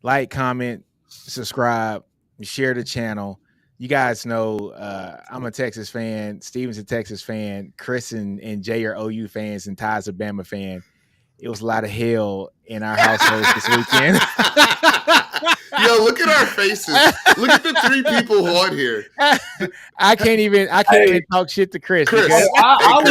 like, comment, subscribe, share the channel. You guys know I'm a Texas fan. Steven's a Texas fan. Chris and Jay are OU fans, and Ty's a Bama fan. It was a lot of hell in our households this weekend. Yo, look at our faces. Look at the three people on here. I can't even talk shit to Chris. Chris. because- I've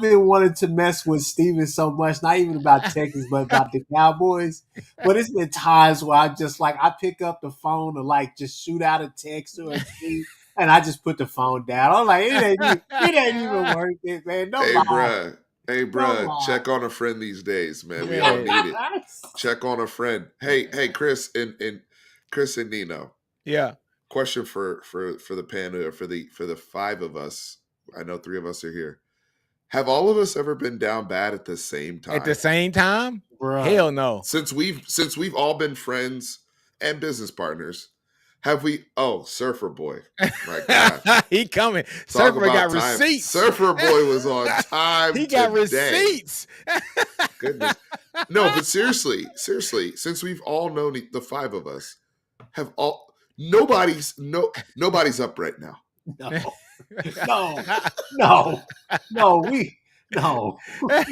been wanting to mess with Steven so much, not even about Texas, but about the Cowboys. But it's been times where I just I pick up the phone to just shoot out a text or a tweet, and I just put the phone down. I'm like, it ain't even worth it, man. No lie. Hey, bruh, check on a friend these days, man. We all need it. Check on a friend. Hey, Chris and Nino. Yeah. Question for the panel, or for the five of us. I know three of us are here. Have all of us ever been down bad at the same time? At the same time? Bruh. Hell no. Since we've all been friends and business partners. Have we? Oh, Surfer Boy. My God. He coming. Surfer got receipts. Surfer Boy was on time. He got today. receipts. Goodness. No, but seriously, since we've all known the five of us, have all nobody's up right now. No.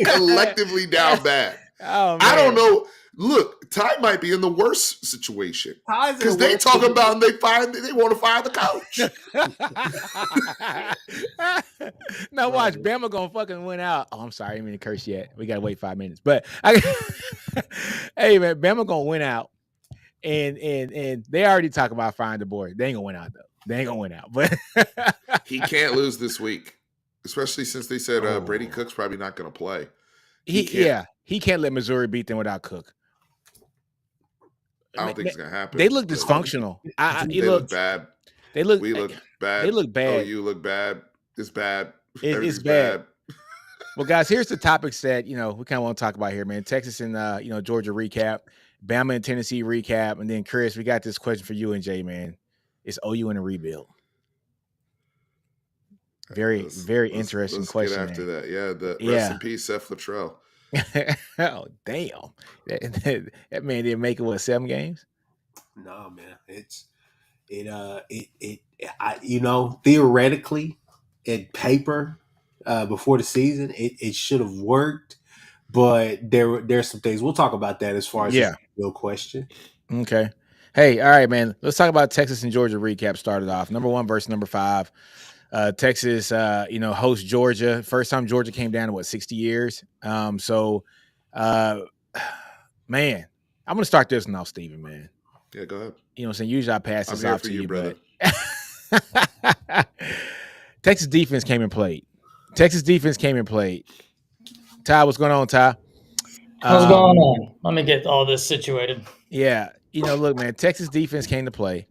Collectively down bad. Oh, man. I don't know. Look, Ty might be in the worst situation because they talk about and they want to fire the coach. Now watch, Bama gonna fucking win out. Oh, I'm sorry, I didn't mean to curse yet. We gotta wait 5 minutes. But hey man, Bama gonna win out, and they already talk about firing the board. They ain't gonna win out though. They ain't gonna win out, but he can't lose this week, especially since they said Brady Cook's probably not gonna play. He can't let Missouri beat them without Cook. I don't think it's gonna happen. They look dysfunctional. They look bad. We look bad. They look bad. Oh, you look bad. It's bad. It's bad. Well, guys, here's the topics that we kind of want to talk about here, man. Texas and Georgia recap, Bama and Tennessee recap, and then Chris, we got this question for you and Jay, man. Is OU in a rebuild? Very interesting question. Get after that. Yeah. Rest in peace, Seth Luttrell. Oh damn! That man didn't make it 7 games. No, man. Theoretically, in paper, before the season, it should have worked, but there's some things we'll talk about that as far as the real question. Okay. Hey, all right, man. Let's talk about Texas and Georgia recap. Started off number 1 versus number 5. Texas, hosts Georgia. First time Georgia came down in 60 years. Man, I'm gonna start this now, Steven, man. Yeah, go ahead. You know what I'm saying? Usually I pass this off to you, brother. But Texas defense came and played. Ty, what's going on, Ty? What's going on? Let me get all this situated. Yeah, look, man, Texas defense came to play.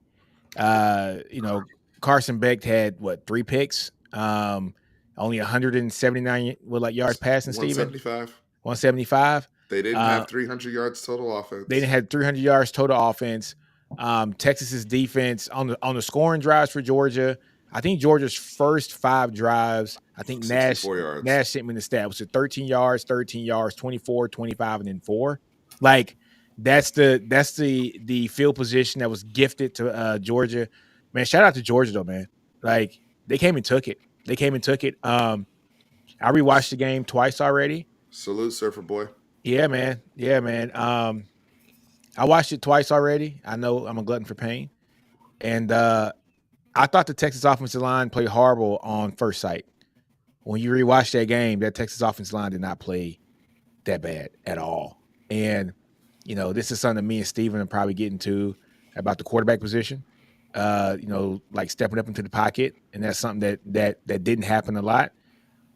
Carson Beck had 3 picks, only 179 yards passing. 175. They didn't have 300 yards total offense. They didn't have 300 yards total offense. Texas's defense on the scoring drives for Georgia. I think Georgia's first 5 drives. I think Nash sent me the stat. Was it 13 yards, 24, 25, and then 4? Like that's the field position that was gifted to Georgia. Man, shout out to Georgia though, man. Like they came and took it. I rewatched the game twice already. Salute, Surfer Boy. Yeah, man. I watched it twice already. I know I'm a glutton for pain. And I thought the Texas offensive line played horrible on first sight. When you rewatch that game, that Texas offensive line did not play that bad at all. And, this is something me and Steven are probably getting to about the quarterback position. Like stepping up into the pocket. And that's something that didn't happen a lot.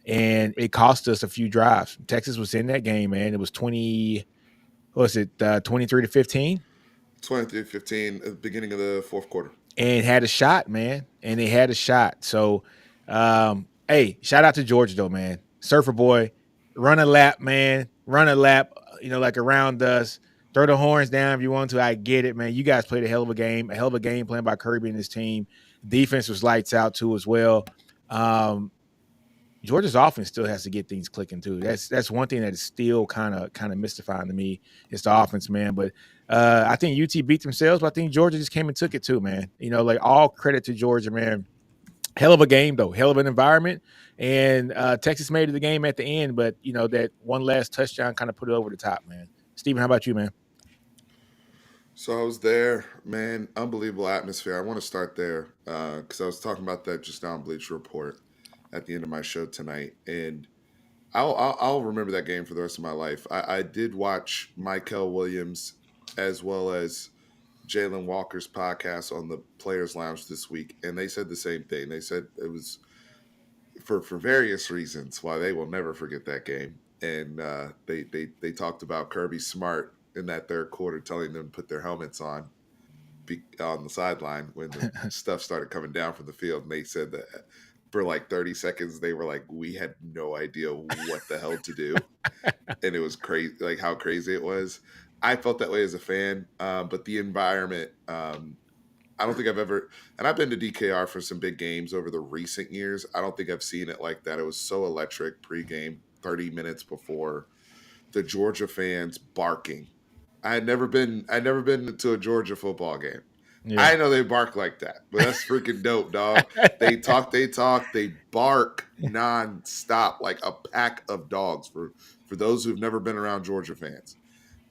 And it cost us a few drives. Texas was in that game, man. It was 23-15? 23-15 at the beginning of the fourth quarter. And had a shot, man. And they had a shot. So, hey, shout out to Georgia, though, man. Surfer Boy, run a lap, man. Like around us. Throw the horns down if you want to. I get it, man. You guys played a hell of a game plan by Kirby and his team. Defense was lights out, too, as well. Georgia's offense still has to get things clicking too. That's one thing that is still kind of mystifying to me. It's the offense, man. But I think UT beat themselves, but I think Georgia just came and took it too, man. Like all credit to Georgia, man. Hell of a game though, hell of an environment, and Texas made it the game at the end. But that one last touchdown kind of put it over the top, man. Steven, how about you, man? So I was there, man. Unbelievable atmosphere. I want to start there because I was talking about that just now on Bleacher Report at the end of my show tonight, and I'll remember that game for the rest of my life. I did watch Michael Williams as well as Jalen Walker's podcast on the Players Lounge this week, and they said the same thing. They said it was for various reasons why they will never forget that game, and they talked about Kirby Smart in that third quarter telling them to put their helmets on the sideline when the stuff started coming down from the field, and they said that for like 30 seconds they were like, we had no idea what the hell to do, and it was crazy, like how crazy it was. I felt that way as a fan, but the environment, I don't think I've ever, and I've been to DKR for some big games over the recent years. I don't think I've seen it like that. It was so electric pregame, 30 minutes before, the Georgia fans barking. I'd never been to a Georgia football game. Yeah. I know they bark like that, but that's freaking dope, dog. They talk, they bark nonstop like a pack of dogs for those who've never been around Georgia fans.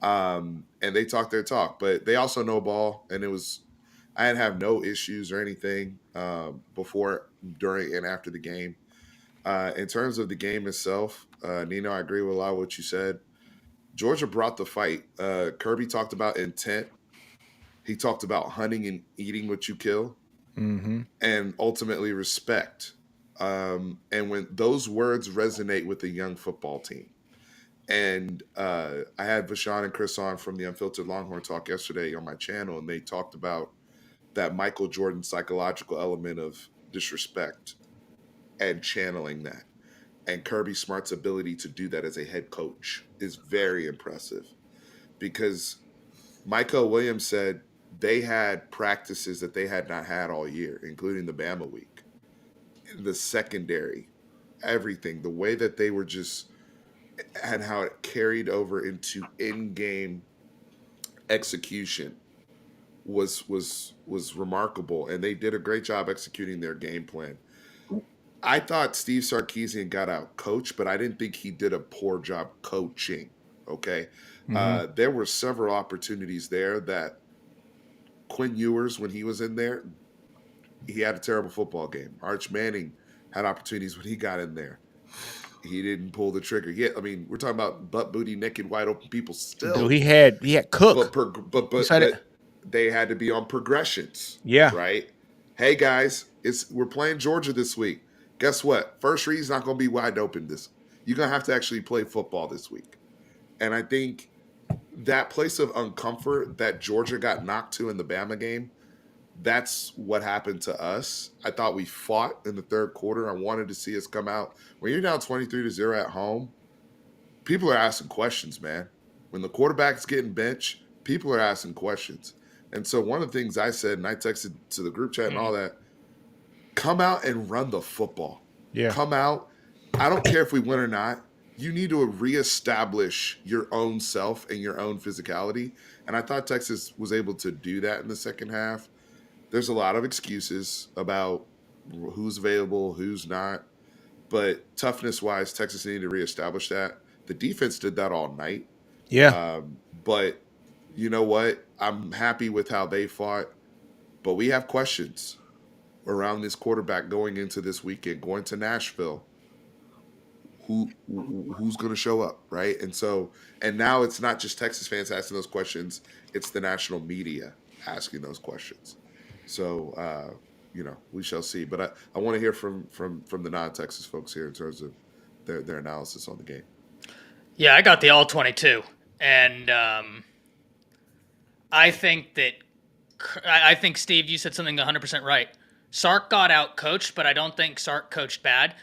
And they talk their talk, but they also know ball, and I didn't have no issues or anything before, during, and after the game. In terms of the game itself, Nino, I agree with a lot of what you said. Georgia brought the fight. Kirby talked about intent. He talked about hunting and eating what you kill, and ultimately respect. And when those words resonate with a young football team. And I had Vashon and Chris on from the Unfiltered Longhorn Talk yesterday on my channel, and they talked about that Michael Jordan psychological element of disrespect and channeling that. And Kirby Smart's ability to do that as a head coach is very impressive, because Michael Williams said they had practices that they had not had all year, including the Bama week, the secondary, everything, the way that they were just, and how it carried over into in-game execution was remarkable, and they did a great job executing their game plan. I thought Steve Sarkisian got out coached, but I didn't think he did a poor job coaching. Okay, there were several opportunities there that Quinn Ewers, when he was in there, he had a terrible football game. Arch Manning had opportunities when he got in there. He didn't pull the trigger yet. I mean, we're talking about butt, booty, naked, wide open people still. Dude, he had Cook, but they had to be on progressions. Yeah, right. Hey guys, we're playing Georgia this week. Guess what? First read's not going to be wide open. You're going to have to actually play football this week. And I think that place of uncomfort that Georgia got knocked to in the Bama game, that's what happened to us. I thought we fought in the third quarter. I wanted to see us come out. When you're down 23-0 at home, people are asking questions, man. When the quarterback's getting benched, people are asking questions. And so one of the things I said, and I texted to the group chat and all that, come out and run the football. Yeah. Come out. I don't care if we win or not. You need to reestablish your own self and your own physicality. And I thought Texas was able to do that in the second half. There's a lot of excuses about who's available, who's not. But toughness-wise, Texas needed to reestablish that. The defense did that all night. Yeah. But you know what? I'm happy with how they fought. But we have questions around this quarterback going into this weekend, going to Nashville. Who's going to show up, right? And now it's not just Texas fans asking those questions; it's the national media asking those questions. So, we shall see. But I want to hear from the non-Texas folks here in terms of their analysis on the game. Yeah, I got the all 22, and I think Steve, you said something 100% right. Sark got out coached, but I don't think Sark coached bad.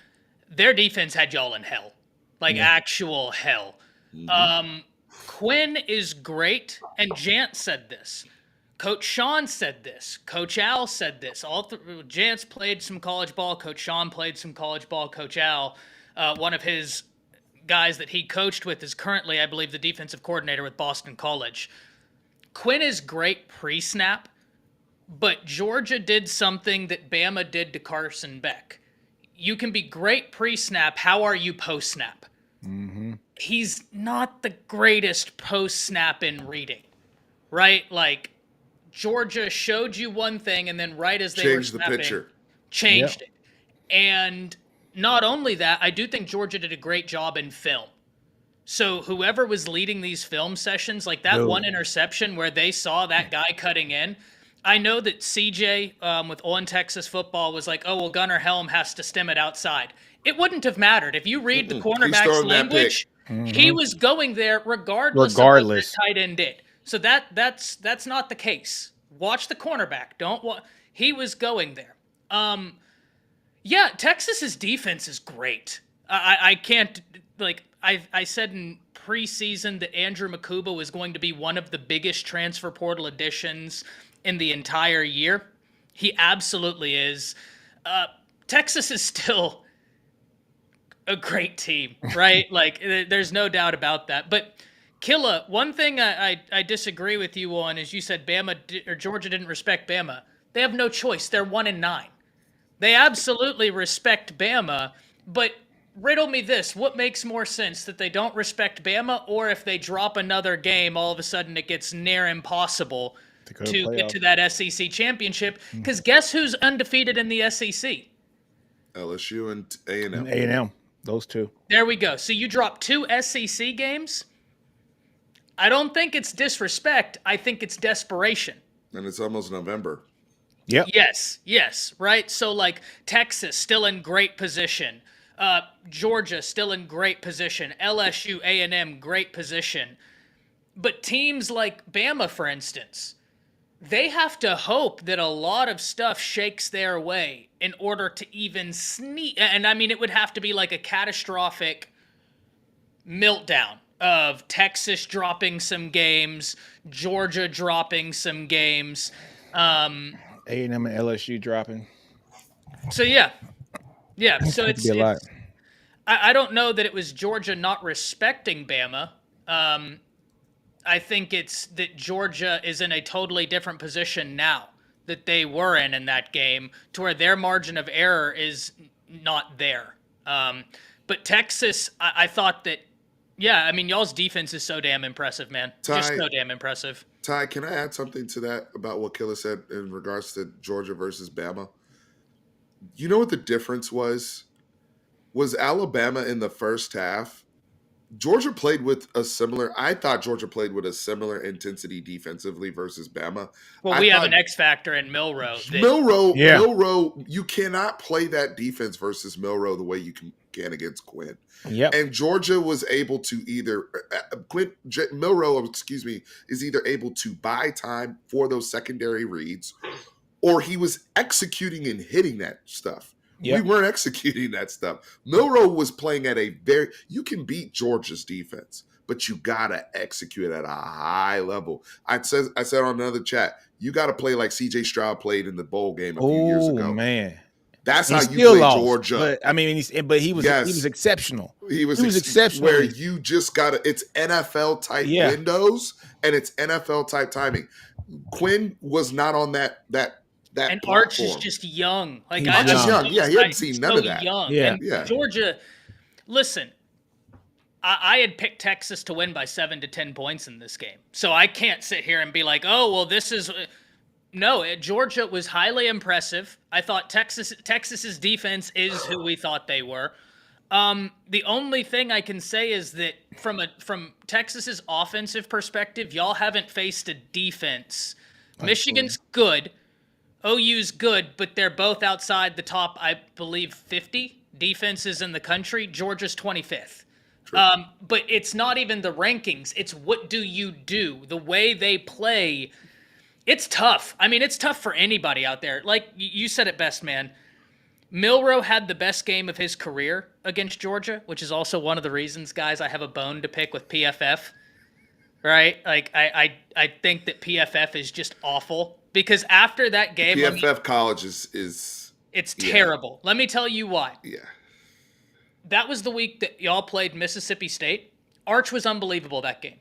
Their defense had y'all in hell, actual hell. Mm-hmm. Quinn is great, and Jant said this. Coach Sean said this. Coach Al said this. Jant's played some college ball. Coach Sean played some college ball. Coach Al, One of his guys that he coached with is currently, I believe, the defensive coordinator with Boston College. Quinn is great pre-snap, but Georgia did something that Bama did to Carson Beck. You can be great pre-snap. How are you post-snap? Mm-hmm. He's not the greatest post-snap in reading, right? Like, Georgia showed you one thing, and then right as they Changed were the snapping, picture. changed it. And not only that, I do think Georgia did a great job in film. So whoever was leading these film sessions, like that one interception where they saw that guy cutting in, I know that CJ with On Texas Football was like, oh, well, Gunnar Helm has to stem it outside. It wouldn't have mattered. If you read the He's cornerback's throwing that language, pick. he was going there regardless of what the tight end did. So that's not the case. Watch the cornerback. He was going there. Yeah, Texas's defense is great. I can't, like, I said in preseason that Andrew Makuba was going to be one of the biggest transfer portal additions in the entire year. He absolutely is. Texas is still a great team, right? Like, there's no doubt about that. But Killa, one thing I disagree with you on is you said Georgia didn't respect Bama. They have no choice. They're 1-9. They absolutely respect Bama, but riddle me this. What makes more sense, that they don't respect Bama, or if they drop another game, all of a sudden it gets near impossible to get to that SEC championship? Because guess who's undefeated in the SEC? LSU and A&M. A&M, those two. There we go. So you drop 2 SEC games? I don't think it's disrespect. I think it's desperation. And it's almost November. Yep. Yes, right? So, like, Texas still in great position. Georgia still in great position. LSU, A&M, great position. But teams like Bama, for instance, they have to hope that a lot of stuff shakes their way in order to even sneak. And, I mean, it would have to be like a catastrophic meltdown of Texas dropping some games, Georgia dropping some games, A&M and LSU dropping. So yeah. So it's a lot. I don't know that it was Georgia not respecting Bama. I think it's that Georgia is in a totally different position now that they were in that game, to where their margin of error is not there. But Texas, I thought that, yeah, I mean, y'all's defense is so damn impressive, man. Just so damn impressive. Ty, can I add something to that about what Killa said in regards to Georgia versus Bama? You know what the difference was? Was Alabama in the first half? Georgia played with a similar – I thought Georgia played with a similar intensity defensively versus Bama. Well, we have an X factor in Milroe. Milroe, you cannot play that defense versus Milroe the way you can against Quinn. Yep. And Georgia was able to either Milroe, is either able to buy time for those secondary reads, or he was executing and hitting that stuff. Yep. We weren't executing that stuff. Milroe was playing at you can beat Georgia's defense, but you gotta execute at a high level. I said on another chat, you gotta play like CJ Stroud played in the bowl game a few years ago. Oh man. That's how you play lost, Georgia. But I mean, he was exceptional. He was exceptional. Where you just it's NFL type windows and it's NFL type timing. Quinn was not on that and platform. Arch is just young. Like Arch is young. Yeah, he hadn't seen none of that. Young. Yeah. And Georgia, listen, I had picked Texas to win by 7 to 10 points in this game. So I can't sit here and be like, oh, well, this is no, Georgia was highly impressive. I thought Texas's defense is who we thought they were. The only thing I can say is that from Texas's offensive perspective, y'all haven't faced a defense. Michigan's good. OU's good, but they're both outside the top, I believe, 50 defenses in the country. Georgia's 25th. But it's not even the rankings. It's what do you do? The way they play, it's tough. I mean, it's tough for anybody out there. Like you said it best, man. Milroe had the best game of his career against Georgia, which is also one of the reasons, guys, I have a bone to pick with PFF. Right? Like, I think that PFF is just awful. Because after that game, PFF college is it's terrible. Let me tell you why. Yeah. that was the week that y'all played Mississippi State. Arch was unbelievable that game.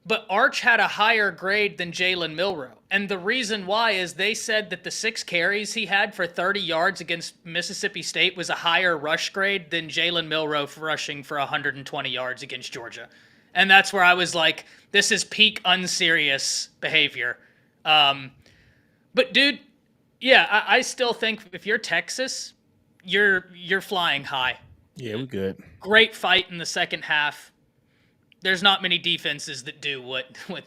But Arch had a higher grade than Jalen Milroe. And the reason why is they said that the 6 carries he had for 30 yards against Mississippi State was a higher rush grade than Jalen Milroe rushing for 120 yards against Georgia. And that's where I was like, this is peak unserious behavior. But dude, yeah, I still think if you're Texas, you're flying high. Yeah, we're good. Great fight in the second half. There's not many defenses that do what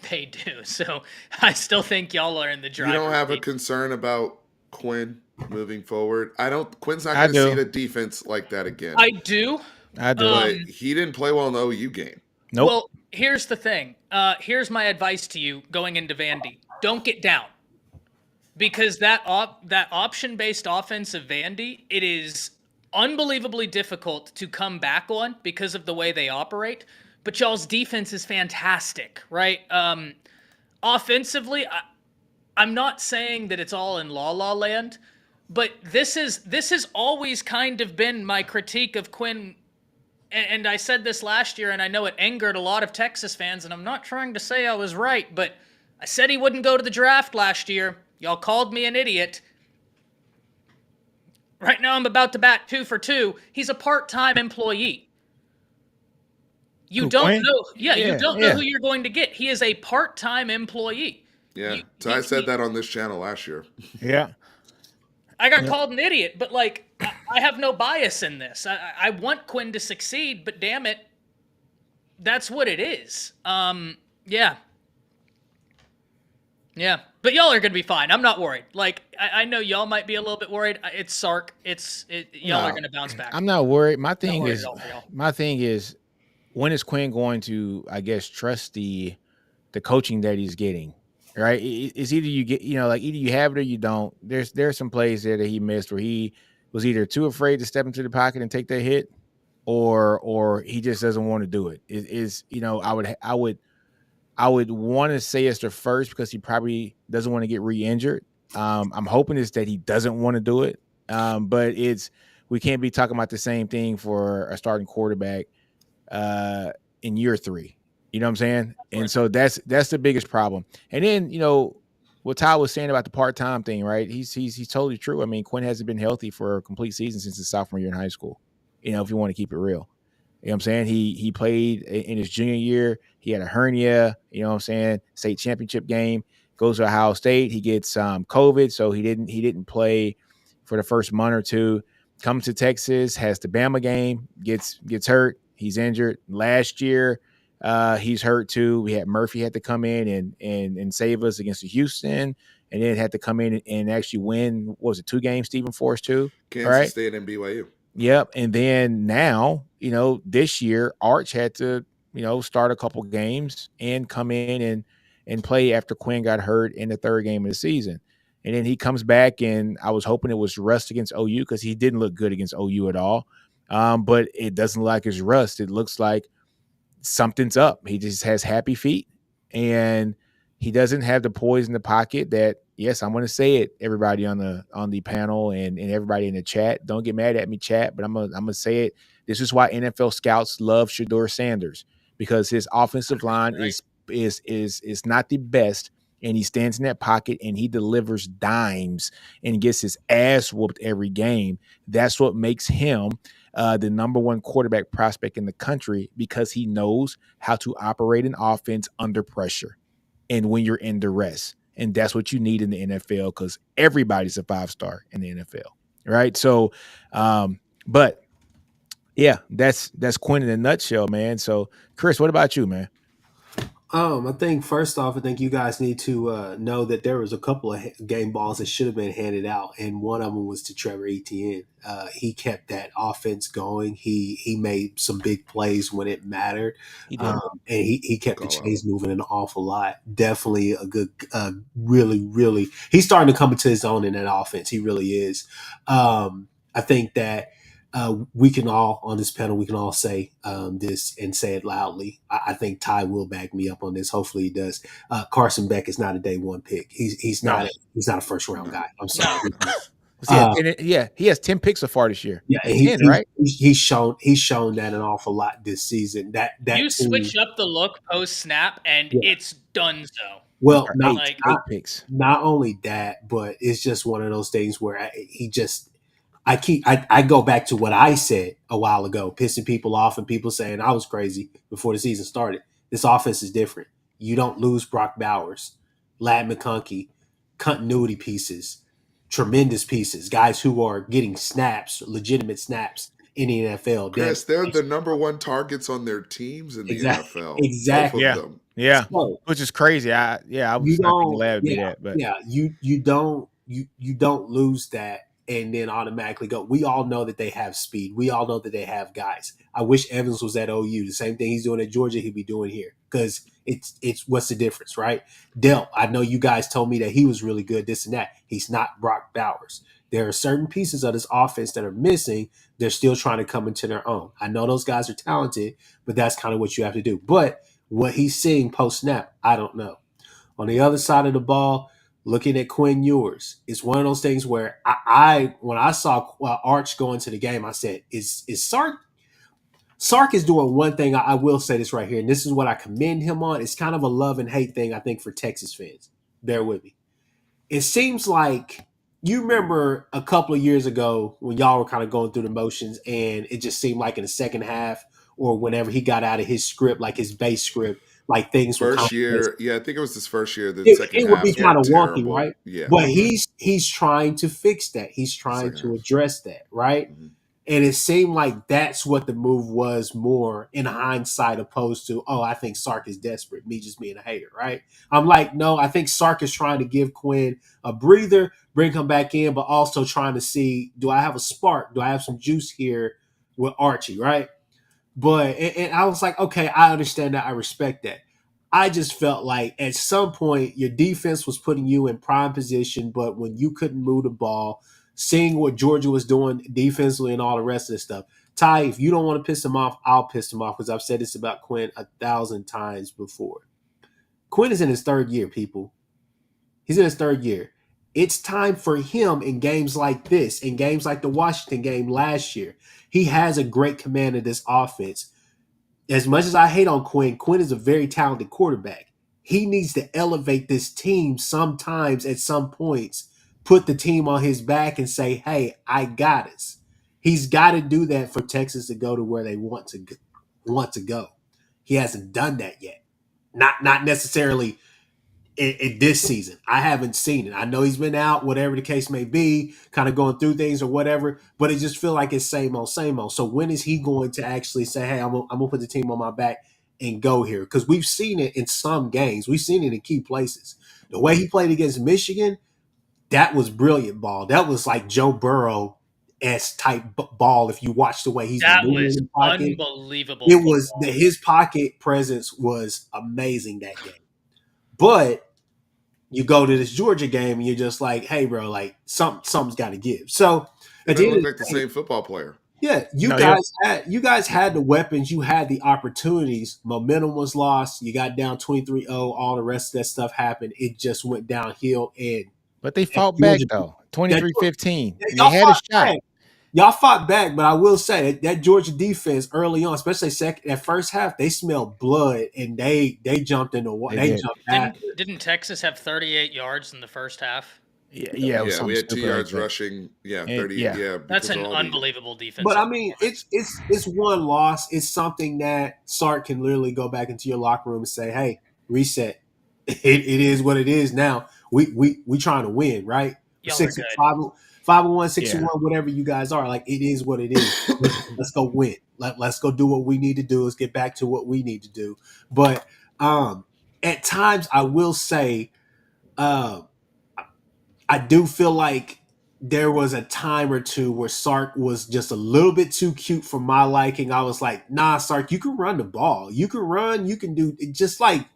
they do. So I still think y'all are in the driver's You don't have a seat. concern about Quinn moving forward? Quinn's not I going to do. see the defense like that again. I do. I do. But he didn't play well in the OU game. Nope. Well, here's the thing. Here's my advice to you going into Vandy. Don't get down. Because that option-based offense of Vandy, it is unbelievably difficult to come back on because of the way they operate. But y'all's defense is fantastic, right? Offensively, I'm not saying that it's all in la land, but this has always kind of been my critique of Quinn. And I said this last year, and I know it angered a lot of Texas fans, and I'm not trying to say I was right, but I said he wouldn't go to the draft last year. Y'all called me an idiot. Right now I'm about to bat 2 for 2. He's a part-time employee. You Who, don't Quinn? know. Yeah, you Yeah, don't know yeah. who you're going to get. He is a part-time employee. Yeah. You- So I said that on this channel last year. Yeah. I got called an idiot, but like I have no bias in this. I want Quinn to succeed, but damn it, that's what it is. Yeah. Yeah. But y'all are gonna be fine. I'm not worried. Like I know y'all might be a little bit worried. It's Sark. Y'all are No. gonna bounce back. I'm not worried. Not worried at all for y'all. My thing is, when is Quinn going to, I guess, trust the coaching that he's getting? Right? It's either you get, like either you have it or you don't. There's some plays there that he missed where he was either too afraid to step into the pocket and take that hit, or he just doesn't want to do it. It is, I would want to say it's the first because he probably doesn't want to get re-injured. I'm hoping it's that he doesn't want to do it. But we can't be talking about the same thing for a starting quarterback in year 3. You know what I'm saying? And so that's the biggest problem. And then, what Ty was saying about the part-time thing, right? He's totally true. I mean, Quinn hasn't been healthy for a complete season since his sophomore year in high school. If you want to keep it real. You know what I'm saying? He played in his junior year. He had a hernia, state championship game, goes to Ohio State. He gets COVID, so he didn't play for the first month or two. Comes to Texas, has the Bama game, gets hurt. He's injured. Last year, he's hurt too. We had Murphy had to come in and save us against Houston, and then had to come in and actually win. What was it, 2 games, Stephen Force too? Kansas right? State and BYU. Yep. And then now, this year, Arch had to, start a couple games and come in and play after Quinn got hurt in the 3rd game of the season. And then he comes back, and I was hoping it was rust against OU because he didn't look good against OU at all. But it doesn't look like it's rust. It looks like something's up. He just has happy feet, and he doesn't have the poise in the pocket that, yes, I'm going to say it, everybody on the panel and everybody in the chat. Don't get mad at me, chat, but I'm going to say it. This is why NFL scouts love Shedeur Sanders, because his offensive line is not the best, and he stands in that pocket and he delivers dimes and gets his ass whooped every game. That's what makes him the number 1 quarterback prospect in the country, because he knows how to operate an offense under pressure and when you're in duress. And that's what you need in the NFL, because everybody's a 5-star in the NFL, right? So, but yeah, that's Quinn in a nutshell, man. So, Chris, what about you, man? I think first off, I think you guys need to know that there was a couple of game balls that should have been handed out, and one of them was to Trevor Etienne. He kept that offense going. He made some big plays when it mattered, He did. and he kept the chains moving an awful lot. Definitely a good, really, he's starting to come into his own in that offense. He really is. I think that. We can all on this panel, we can all say this and say it loudly. I think Ty will back me up on this. Hopefully he does. Carson Beck is not a day 1 pick. He's not a first round guy. I'm sorry. He has 10 picks so far this year. Yeah, 10, right? he's shown that an awful lot this season. That You team, switch up the look post snap, and Yeah. it's done so. well, Or not, Like- eight picks. not only that, but it's just one of those things where I go back to what I said a while ago, pissing people off and people saying I was crazy before the season started. This offense is different. You don't lose Brock Bowers, Lad McConkey, continuity pieces, tremendous pieces, guys who are getting snaps, legitimate snaps in the NFL. Chris, they're the number one targets on their teams in the Exactly. NFL. Exactly. Both Yeah. of them. Yeah, So, which is crazy. I was not thinking Lad would be that, but you don't lose that and then automatically go. We all know that they have speed. We all know that they have guys. I wish Evans was at OU. The same thing he's doing at Georgia, he'd be doing here because it's what's the difference, right? Delp, I know you guys told me that he was really good, this and that. He's not Brock Bowers. There are certain pieces of this offense that are missing. They're still trying to come into their own. I know those guys are talented, but that's kind of what you have to do. But what he's seeing post snap, I don't know. On the other side of the ball, looking at Quinn Ewers, it's one of those things where I when I saw Arch go into the game, I said, "Is Sark?" Sark is doing one thing. I will say this right here, and this is what I commend him on. It's kind of a love and hate thing, I think, for Texas fans. Bear with me. It seems like you remember a couple of years ago when y'all were kind of going through the motions, and it just seemed like in the second half or whenever he got out of his script, like his base script, like things were First year, I think it was his first year. The it second would half be was kind of wonky, terrible. right? Yeah, But he's trying to fix that. He's trying Second to half. address that, right? Mhm. And it seemed like that's what the move was more in hindsight, opposed to, oh, I think Sark is desperate, me just being a hater, right? I'm like, no, I think Sark is trying to give Quinn a breather, bring him back in, but also trying to see, do I have a spark? Do I have some juice here with Archie, right? But and I was like, okay, I understand that. I respect that. I just felt like at some point your defense was putting you in prime position, but when you couldn't move the ball, seeing what Georgia was doing defensively and all the rest of this stuff. Ty, if you don't want to piss him off, I'll piss him off because I've said this about Quinn 1,000 times before. Quinn is in his third year, people. He's in his third year. It's time for him in games like this, in games like the Washington game last year. He has a great command of this offense. As much as I hate on Quinn, Quinn is a very talented quarterback. He needs to elevate this team sometimes at some points, put the team on his back and say, hey, I got us. He's got to do that for Texas to go to where they want to go. He hasn't done that yet. Not necessarily in this season. I haven't seen it. I know he's been out, whatever the case may be, kind of going through things or whatever, but it just feels like it's same old, same old. So when is he going to actually say, hey, I'm gonna put the team on my back and go here? Because we've seen it in some games. We've seen it in key places. The way he played against Michigan, that was brilliant ball. That was like Joe Burrow S type ball. If you watch the way he's That moving was in the pocket, unbelievable. it was football. his pocket presence was amazing that game. But you go to this Georgia game and you're just like, hey, bro, like something's got to give. So It at the didn't end look of like the same football player. yeah, you guys had the weapons, you had the opportunities. Momentum was lost. You got down 23-0. All the rest of that stuff happened. It just went downhill. And but they fought back Georgia- though. 23-15. They y'all had a fought shot. back. Y'all fought back, but I will say that Georgia defense early on, especially that first half, they smelled blood and they jumped into what They they did. jumped after. Didn't Texas have 38 yards in the first half? Yeah, it was We had 2 stupid yards like that. rushing. Yeah, And- 30. yeah. Yeah, That's because an of all the- unbelievable defense. But I mean, it's one loss. It's something that Sark can literally go back into your locker room and say, "Hey, reset. It is what it is now. We trying to win, right? Y'all are 6 good. 5-1, 6-1, whatever you guys are. Like it is what it is. Let's go win. Let's go do what we need to do. Let's get back to what we need to do. But at times, I will say, I do feel like there was a time or two where Sark was just a little bit too cute for my liking. I was like, nah, Sark, you can run the ball. You can run. You can do just like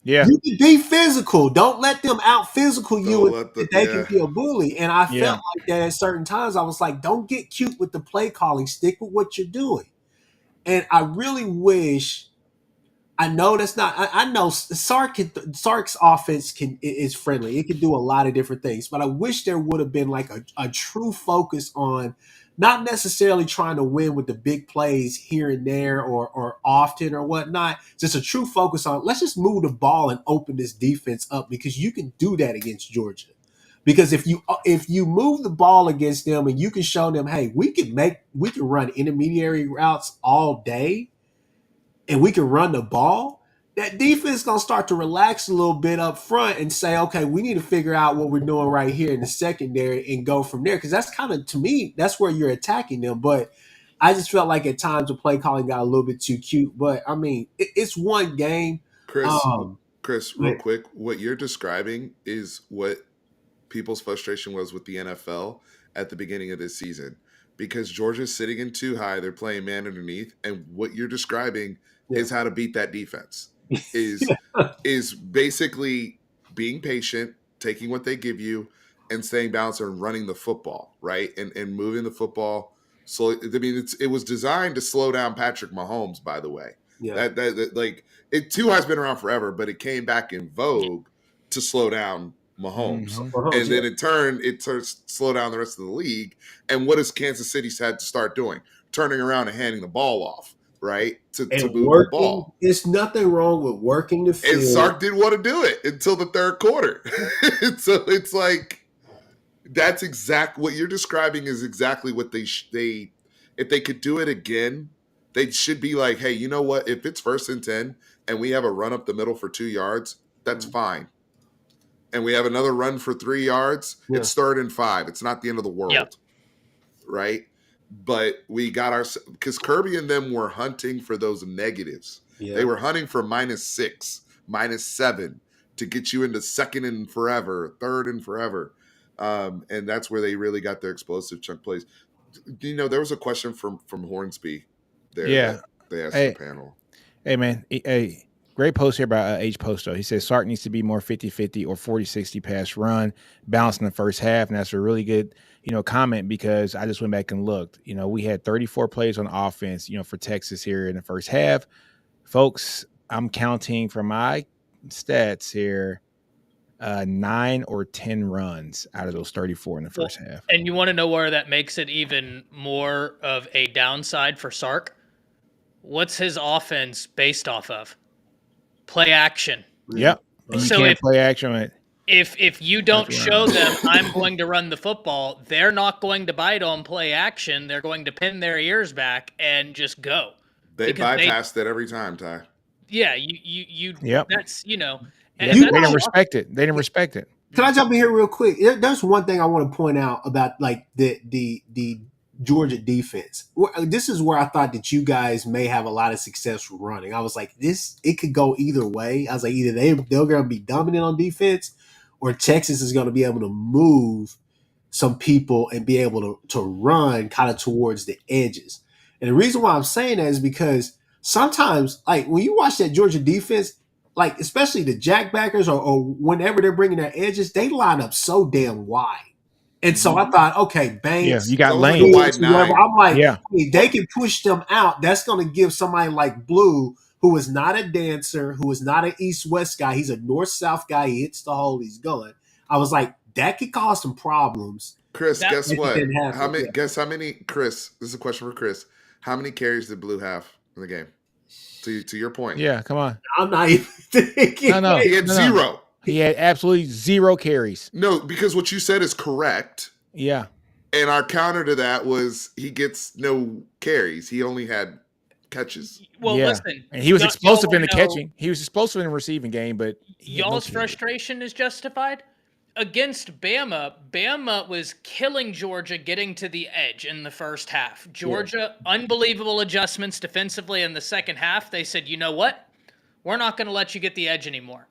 Yeah. you can be physical. Don't let them out physical you. Don't let They can be a bully. And I Yeah. felt like that at certain times. I was like, don't get cute with the play calling. Stick with what you're doing. And I really wish I know that's not. I know Sark's offense is friendly. It can do a lot of different things, but I wish there would have been like a true focus on not necessarily trying to win with the big plays here and there or often or whatnot. Just a true focus on let's just move the ball and open this defense up because you can do that against Georgia. Because if you move the ball against them and you can show them, hey, we can run intermediary routes all day and we can run the ball, that defense is going to start to relax a little bit up front and say, okay, we need to figure out what we're doing right here in the secondary and go from there. Because that's kind of, to me, that's where you're attacking them. But I just felt like at times the play calling got a little bit too cute. But, I mean, it's one game. Chris, real quick, what you're describing is what people's frustration was with the NFL at the beginning of this season. Because Georgia's sitting in too high, they're playing man underneath, and what you're describing is how to beat that defense. Is basically being patient, taking what they give you, and staying balanced and running the football, right? And moving the football. So I mean, it was designed to slow down Patrick Mahomes, by the way. Yeah. That like too high's been around forever, but it came back in vogue to slow down Mahomes. And then in turn, it turns slow down the rest of the league. And what has Kansas City had to start doing? Turning around and handing the ball off, right? To move the ball. There's nothing wrong with working the field. And Sark didn't want to do it until the third quarter. So it's like that's exactly what you're describing is exactly what they if they could do it again, they should be like, hey, you know what? If it's 1st and 10 and we have a run up the middle for 2 yards, that's fine. And we have another run for 3 yards, it's 3rd and 5. It's not the end of the world, right? But we got because Kirby and them were hunting for those negatives. Yeah. They were hunting for -6, -7 to get you into 2nd and forever, 3rd and forever. And that's where they really got their explosive chunk plays. You know, there was a question from Hornsby there. Yeah. They asked the panel. Hey, man. Hey. Great post here by H. Posto. He says Sark needs to be more 50-50 or 40-60 pass run, balanced in the first half. And that's a really good, comment because I just went back and looked. We had 34 plays on offense, for Texas here in the first half. Folks, I'm counting from my stats here 9 or 10 runs out of those 34 in the first half. And you want to know where that makes it even more of a downside for Sark? What's his offense based off of? Play action. Yep. And you can't play action on it. If you don't show them I'm going to run the football, they're not going to bite on play action. They're going to pin their ears back and just go. They bypassed it every time, Ty. Yeah, you that's they didn't respect it. They didn't respect it. Can I jump in here real quick? There's one thing I want to point out about like the Georgia defense. This is where I thought that you guys may have a lot of success running. I was like, it could go either way. I was like, either they're going to be dominant on defense or Texas is going to be able to move some people and be able to run kind of towards the edges. And the reason why I'm saying that is because sometimes, like when you watch that Georgia defense, like especially the jackbackers or whenever they're bringing their edges, they line up so damn wide. And so I thought, okay, Banks. Yeah, you got lanes. I'm like, hey, they can push them out. That's going to give somebody like Blue, who is not a dancer, who is not an East-West guy. He's a North-South guy. He hits the hole. He's going. I was like, that could cause some problems. Chris, guess what? Guess how many? Chris, this is a question for Chris. How many carries did Blue have in the game? To your point. Yeah, come on. I'm not even thinking. No. He had 0. He had absolutely 0 carries. No, because what you said is correct. Yeah. And our counter to that was he gets no carries. He only had catches. Well, listen. And he was explosive in the catching. He was explosive in the receiving game, but y'all's frustration is justified. Against Bama was killing Georgia getting to the edge in the first half. Georgia, unbelievable adjustments defensively in the second half. They said, you know what? We're not going to let you get the edge anymore.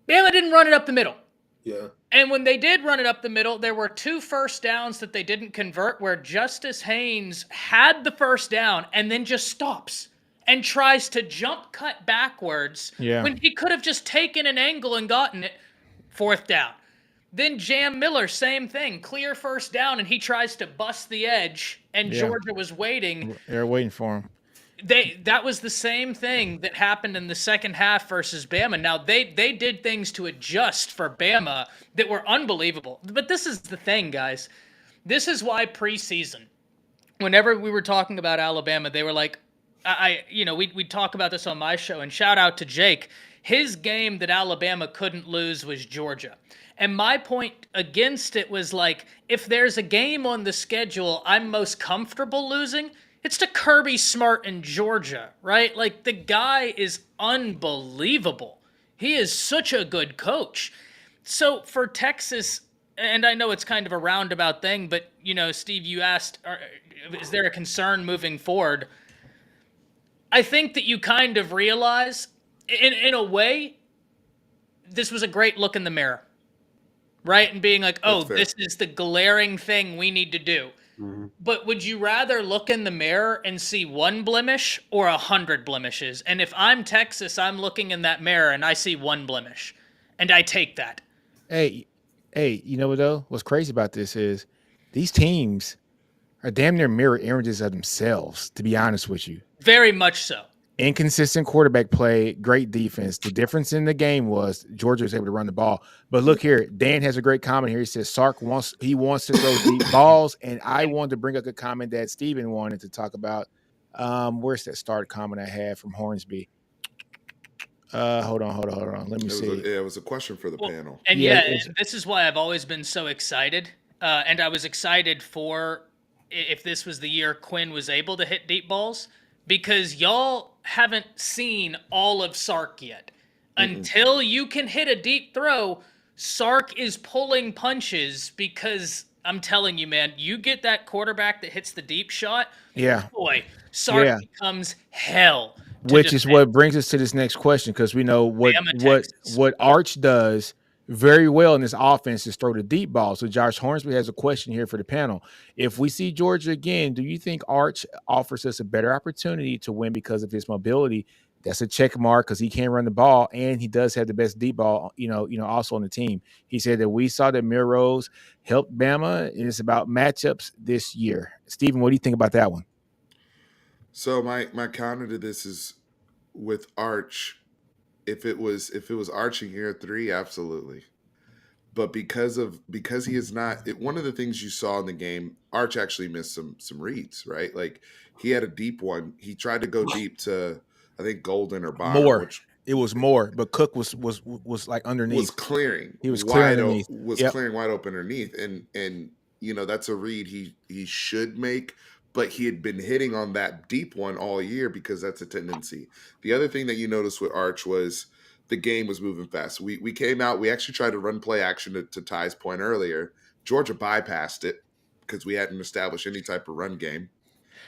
Bama didn't run it up the middle. Yeah. And when they did run it up the middle, there were 2 first downs that they didn't convert where Justice Haynes had the first down and then just stops and tries to jump cut backwards when he could have just taken an angle and gotten it. 4th down. Then Jam Miller, same thing. Clear first down, and he tries to bust the edge, and Georgia was waiting. They're waiting for him. that was the same thing that happened in the second half versus Bama. Now they did things to adjust for Bama that were unbelievable. But this is the thing, guys. This is why preseason, whenever we were talking about Alabama, they were like, we talk about this on my show, and shout out to Jake. His game that Alabama couldn't lose was Georgia. And my point against it was like, if there's a game on the schedule I'm most comfortable losing, it's to Kirby Smart in Georgia, right? Like, the guy is unbelievable. He is such a good coach. So for Texas, and I know it's kind of a roundabout thing, but, Steve, you asked, is there a concern moving forward? I think that you kind of realize, in a way, this was a great look in the mirror, right? And being like, oh, this is the glaring thing we need to do. Mm-hmm. But would you rather look in the mirror and see one blemish or 100 blemishes? And if I'm Texas, I'm looking in that mirror and I see one blemish, and I take that. Hey, you know what though? What's crazy about this is these teams are damn near mirror images of themselves, to be honest with you. Very much so. Inconsistent quarterback play, great defense. The difference in the game was Georgia was able to run the ball. But look here, Dan has a great comment here. He says Sark wants to throw deep balls, and I wanted to bring up a comment that Steven wanted to talk about. Where's that start comment I had from Hornsby? Hold on. Let me see. It was a question for the panel. And this is why I've always been so excited. And I was excited for if this was the year Quinn was able to hit deep balls, because y'all haven't seen all of Sark yet. Mm-hmm. Until you can hit a deep throw, Sark is pulling punches, because I'm telling you, man, you get that quarterback that hits the deep shot. Yeah. Boy, Sark becomes hell. Which is what brings us to this next question, because we know what Arch does very well in this offense is throw the deep ball. So Josh Hornsby has a question here for the panel. If we see Georgia again, do you think Arch offers us a better opportunity to win because of his mobility? That's a check mark, because he can run the ball, and he does have the best deep ball, also on the team. He said that we saw that Milrose helped Bama, and it's about matchups this year. Steven, what do you think about that one? So my counter to this is with Arch. If it was Arch in year 3, absolutely. But because he is not, one of the things you saw in the game, Arch actually missed some reads, right? Like, he had a deep one. He tried to go deep to, I think, Golden or Bonner. It was more, but Cook was like underneath. Was clearing. He was clearing underneath. Clearing wide open underneath, and that's a read he should make. But he had been hitting on that deep one all year, because that's a tendency. The other thing that you noticed with Arch was the game was moving fast. We came out. We actually tried to run play action to Ty's point earlier. Georgia bypassed it because we hadn't established any type of run game.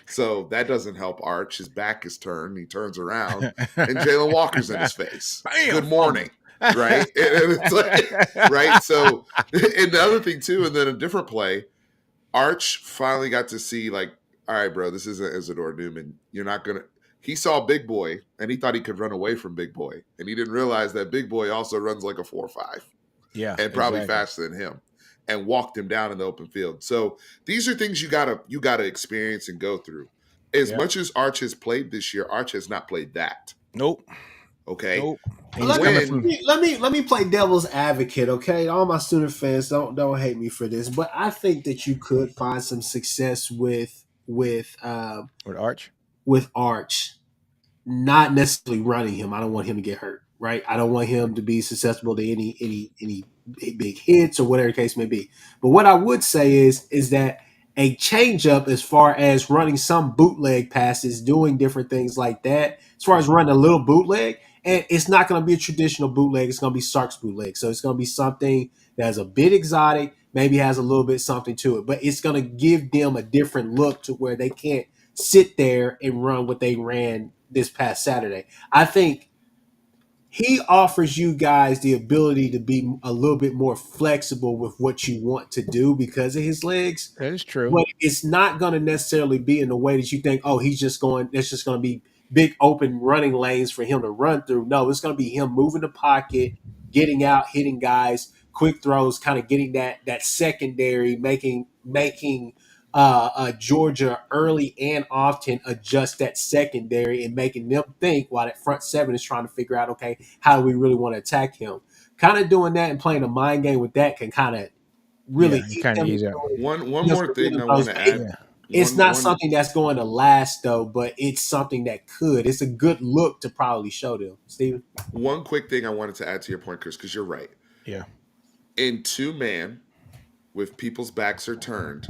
So that doesn't help Arch. His back is turned. He turns around, and Jalen Walker's in his face. Bam! Good morning. Right? And it's like, right? So, and the other thing, too, and then a different play, Arch finally got to see, like, all right, bro, this isn't Isidore Newman. You're not going to – he saw Big Boy, and he thought he could run away from Big Boy. And he didn't realize that Big Boy also runs like a 4.5. Yeah, and probably faster than him, and walked him down in the open field. So these are things you gotta experience and go through. As much as Arch has played this year, Arch has not played that. Nope. Okay. Nope. Let me play devil's advocate. Okay, all my student fans, don't hate me for this, but I think that you could find some success with Arch. With Arch, not necessarily running him. I don't want him to get hurt. Right. I don't want him to be susceptible to any big hits or whatever the case may be. But what I would say is that a change up as far as running some bootleg passes, doing different things like that, as far as running a little bootleg, and it's not going to be a traditional bootleg. It's going to be Sark's bootleg. So it's going to be something that's a bit exotic, maybe has a little bit something to it, but it's going to give them a different look to where they can't sit there and run what they ran this past Saturday. I think he offers you guys the ability to be a little bit more flexible with what you want to do because of his legs. That is true. But it's not going to necessarily be in the way that you think, oh, there's just going to be big open running lanes for him to run through. No, it's going to be him moving the pocket, getting out, hitting guys, quick throws, kind of getting that secondary, making Georgia early and often adjust that secondary and making them think while that front seven is trying to figure out, okay, how do we really want to attack him? Kind of doing that and playing a mind game with that can kind of really Yeah, kind of easy. One more thing I want to add. Yeah. It's not something that's going to last though, but it's something that could. It's a good look to probably show them. Steven? One quick thing I wanted to add to your point, Chris, because you're right. Yeah. In two-man, with people's backs are turned,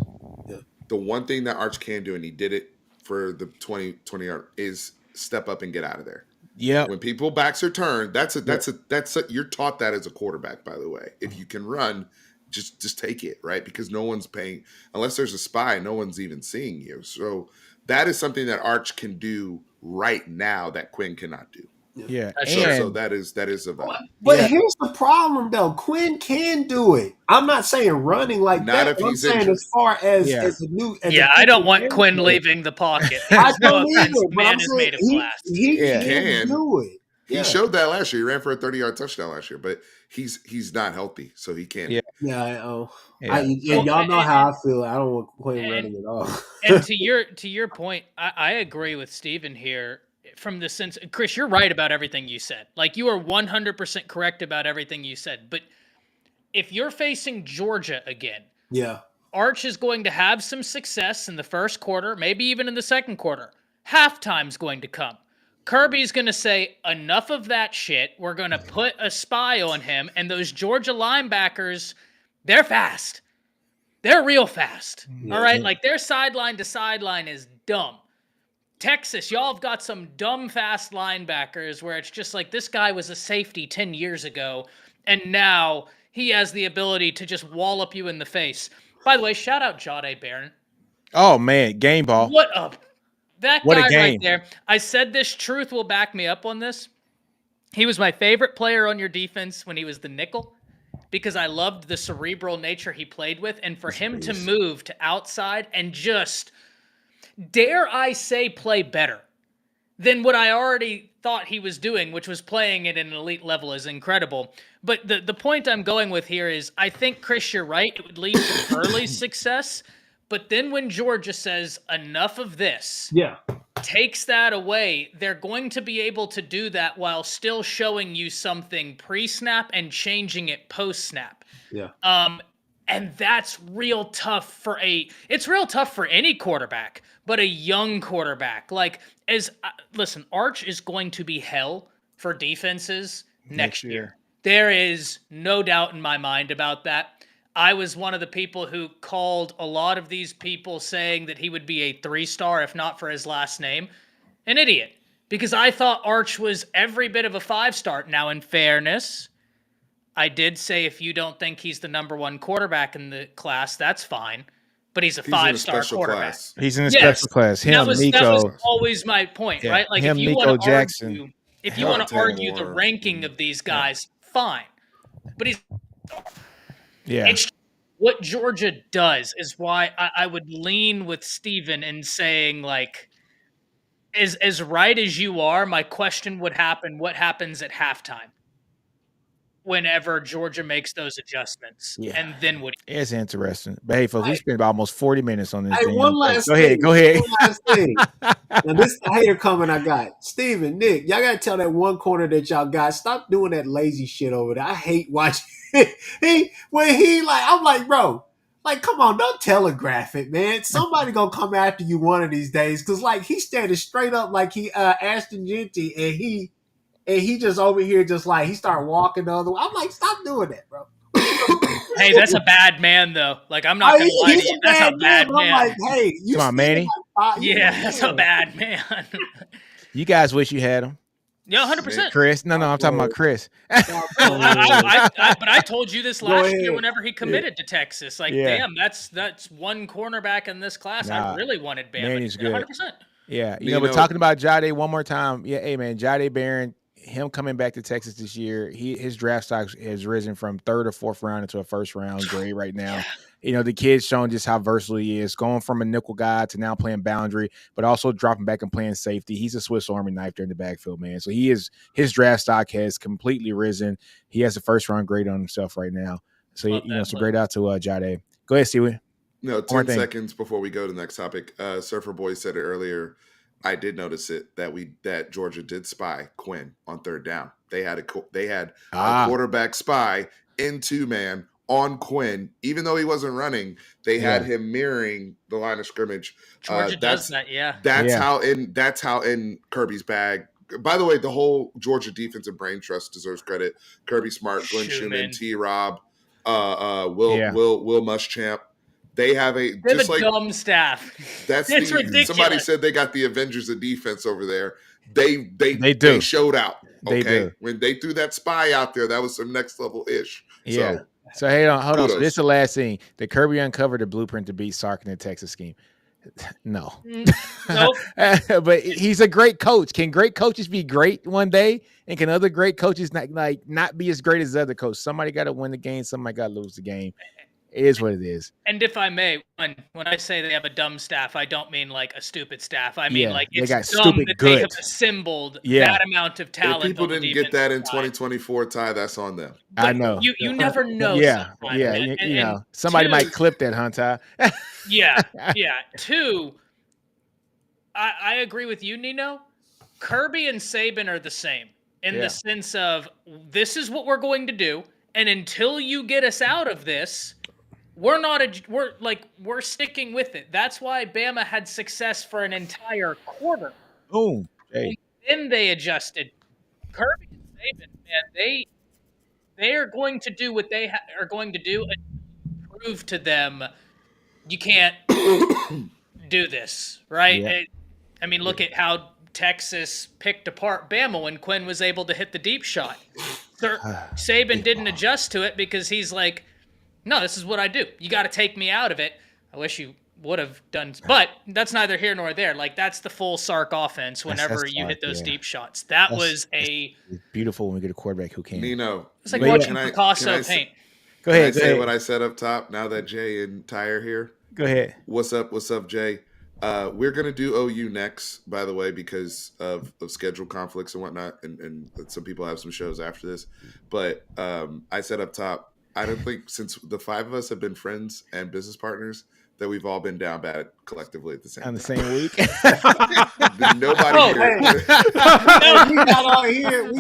Yeah. the one thing that Arch can do, and he did it for the 20 yard, is step up and get out of there. Yeah. When people backs are turned, you're taught that as a quarterback, by the way. If you can run, just take it, right? Because no one's paying, unless there's a spy, no one's even seeing you. So that is something that Arch can do right now that Quinn cannot do. Yeah. So that is a value. But here's the problem though. Quinn can do it. I'm not saying running like Not that. if I'm he's saying injured. as far as Yeah. as a new I don't want Quinn leaving the pocket. I There's no don't offense, either, the but man I'm is saying made of glass. he Yeah. can do it. He showed that last year. He ran for a 30-yard touchdown last year, but he's not healthy, so he can't. Yeah. Yeah. Yeah. Y'all know how I feel. I don't want Quinn running at all. And to your point, I agree with Steven here from the sense, Chris, you're right about everything you said. Like, you are 100% correct about everything you said. But if you're facing Georgia again, Yeah. Arch is going to have some success in the first quarter, maybe even in the second quarter. Halftime's going to come. Kirby's going to say, enough of that shit. We're going to put a spy on him. And those Georgia linebackers, they're fast. They're real fast. All right? Like, their sideline to sideline is dumb. Texas, y'all have got some dumb fast linebackers where it's just like, this guy was a safety 10 years ago, and now he has the ability to just wallop you in the face. By the way, shout out Jahdae Barron. Oh man, game ball. What a What a guy game. right there. I said this, Truth will back me up on this. He was my favorite player on your defense when he was the nickel, because I loved the cerebral nature he played with, and for him to move to outside and just, dare I say, play better than what I already thought he was doing, which was playing at an elite level, is incredible. But the point I'm going with here is, I think, Chris, you're right. It would lead to early success. But then when Georgia says, enough of this, takes that away, they're going to be able to do that while still showing you something pre-snap and changing it post-snap. Yeah. And that's real tough it's real tough for any quarterback, but a young quarterback. Like, listen, Arch is going to be hell for defenses next year. There is no doubt in my mind about that. I was one of the people who called a lot of these people saying that he would be a 3-star, if not for his last name, an idiot. Because I thought Arch was every bit of a 5-star. Now, in fairness, I did say if you don't think he's the number one quarterback in the class, that's fine. But he's a 5-star quarterback. Class. He's in a special class. That was always my point, right? Like, him, if you Nico want to Jackson. argue, if you want to argue the ranking of these guys, fine. But he's it's what Georgia does is why I would lean with Steven in saying, like, as right as you are, my question would happen, what happens at halftime whenever Georgia makes those adjustments? Yeah. And then what? It's interesting. But hey, folks, we spent almost 40 minutes on this. Hey, thing. one last Go thing. ahead. One last thing. Now, this is the hater comment I got. Steven, Nick, y'all got to tell that one corner that y'all got, stop doing that lazy shit over there. I hate watching I'm like, bro, like, come on, don't telegraph it, man. Somebody gonna come after you one of these days. Cause like, he's standing straight up like he Ashton Genty, and he just over here just like, he started walking the other way. I'm like, stop doing that, bro. Hey, that's a bad man, though. Like, I'm not going to lie to you. That's a bad man. I'm like, hey, you Come on, Manny. Yeah, that's a bad man. You guys wish you had him. Yeah, 100%. Chris. No, I'm talking about Chris. But I told you this last year whenever he committed to Texas. Like, damn, that's one cornerback in this class. I really wanted Bama. Manny's good. 100%. Yeah. You know, but talking about Jahdae one more time. Yeah, hey, man, Jahdae Barron, him coming back to Texas this year, his draft stock has risen from 3rd or 4th round into a 1st round grade right now. You know, the kid's showing just how versatile he is, going from a nickel guy to now playing boundary, but also dropping back and playing safety. He's a Swiss Army knife there in the backfield, man. So his draft stock has completely risen. He has a 1st round grade on himself right now. So, so great out to Jahdae. Go ahead, Stewie. No, One more 10 thing. seconds before we go to the next topic. Surfer Boy said it earlier. I did notice it that Georgia did spy Quinn on third down. They had a quarterback spy in 2-man on Quinn, even though he wasn't running. They had him mirroring the line of scrimmage. Georgia does that, yeah. That's how in Kirby's bag. By the way, the whole Georgia defensive brain trust deserves credit. Kirby Smart, Glenn Schumann, T. Rob, Will Muschamp. They have a They're just like dumb staff. That's ridiculous. Somebody said they got the Avengers of defense over there. They do. They showed out. Okay, they do. When they threw that spy out there, that was some next level ish. Yeah. So hey, hold on. So this is the last thing. Did Kirby uncover the blueprint to beat Sark in the Texas scheme? No. Nope. But he's a great coach. Can great coaches be great one day? And can other great coaches not be as great as the other coach? Somebody got to win the game. Somebody got to lose the game. It is what it is. And if I may, when I say they have a dumb staff, I don't mean like a stupid staff. I mean like it's they got dumb stupid that good. they have assembled that amount of talent. If people didn't get that in 2024, Ty, that's on them. I know. You never know. Yeah. Somebody might clip that, Hunter. Yeah. Two, I agree with you, Nino. Kirby and Saban are the same in the sense of this is what we're going to do, and until you get us out of this, we're sticking with it. That's why Bama had success for an entire quarter. Boom. Hey. Then they adjusted. Kirby and Saban, man, they are going to do what they are going to do and prove to them you can't do this, right? Yeah. I mean, look at how Texas picked apart Bama when Quinn was able to hit the deep shot. Saban didn't adjust to it because he's like, no, this is what I do. You got to take me out of it. I wish you would have done, but that's neither here nor there. Like that's the full Sark offense. Whenever you hit those deep shots, it's beautiful when we get a quarterback who can. Nino, it's like watching Picasso paint. Go ahead. Can I say what I said up top? Now that Jay and Ty are here, go ahead. What's up, Jay? We're gonna do OU next, by the way, because of schedule conflicts and whatnot, and some people have some shows after this. But I said up top, I don't think since the five of us have been friends and business partners that we've all been down bad collectively at the same time. On the same week. Nobody here. We got all here.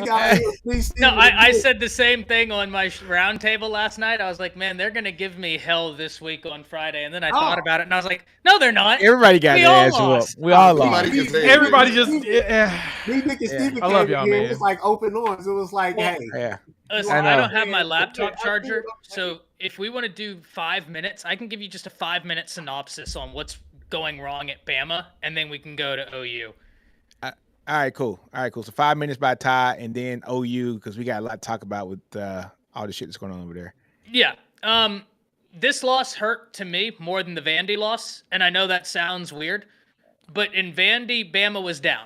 No, I said the same thing on my round table last night. I was like, man, they're gonna give me hell this week on Friday, and then I thought about it, and I was like, no, they're not. Everybody got their ass whooped. We all lost. Everybody just. Me, Nick, and Steven I love y'all, man. It was like open arms. It was like, hey. Yeah. Listen, I don't have my laptop charger, so if we want to do 5 minutes, I can give you just a 5-minute synopsis on what's going wrong at Bama, and then we can go to OU. All right, cool. So 5 minutes by Ty, and then OU, because we got a lot to talk about with all the shit that's going on over there. Yeah. This loss hurt to me more than the Vandy loss, and I know that sounds weird, but in Vandy, Bama was down,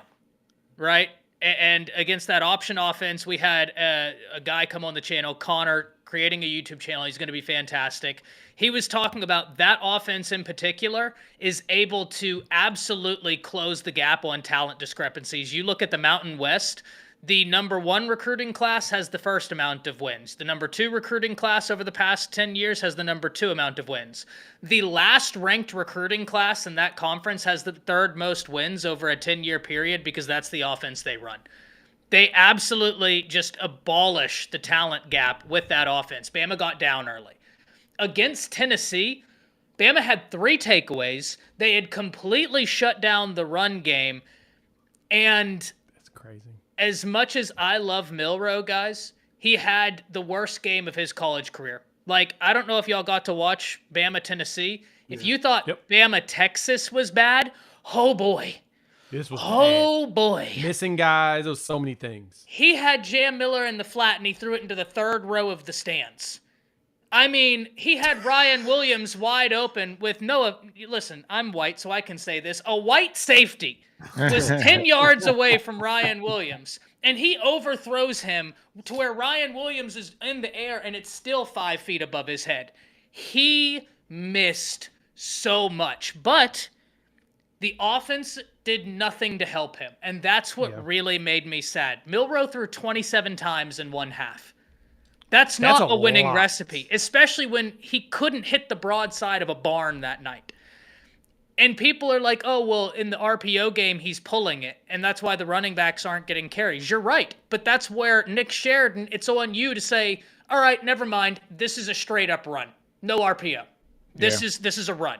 right? And against that option offense, we had a guy come on the channel, Connor, creating a YouTube channel. He's going to be fantastic. He was talking about that offense in particular is able to absolutely close the gap on talent discrepancies. You look at the Mountain West, the number 1 recruiting class has the first amount of wins. The number 2 recruiting class over the past 10 years has the number 2 amount of wins. The last ranked recruiting class in that conference has the 3rd most wins over a 10-year period because that's the offense they run. They absolutely just abolish the talent gap with that offense. Bama got down early. Against Tennessee, Bama had 3 takeaways. They had completely shut down the run game. And that's crazy. As much as I love Milroe, guys, he had the worst game of his college career. Like, I don't know if y'all got to watch Bama, Tennessee. If you thought Bama, Texas was bad, oh boy. This was bad. Boy. Missing guys. There was so many things. He had Jam Miller in the flat, and he threw it into the 3rd row of the stands. I mean, he had Ryan Williams wide open with listen, I'm white, so I can say this. A white safety was 10 yards away from Ryan Williams, and he overthrows him to where Ryan Williams is in the air, and it's still 5 feet above his head. He missed so much, but the offense did nothing to help him, and that's what really made me sad. Milroe threw 27 times in one half. That's That's not a a winning lot. recipe, especially when he couldn't hit the broadside of a barn that night. And people are like, oh, well, in the RPO game, he's pulling it. And that's why the running backs aren't getting carries. You're right. But that's where Nick Sheridan, it's on you to say, all right, never mind. This is a straight up run. No RPO. This is a run.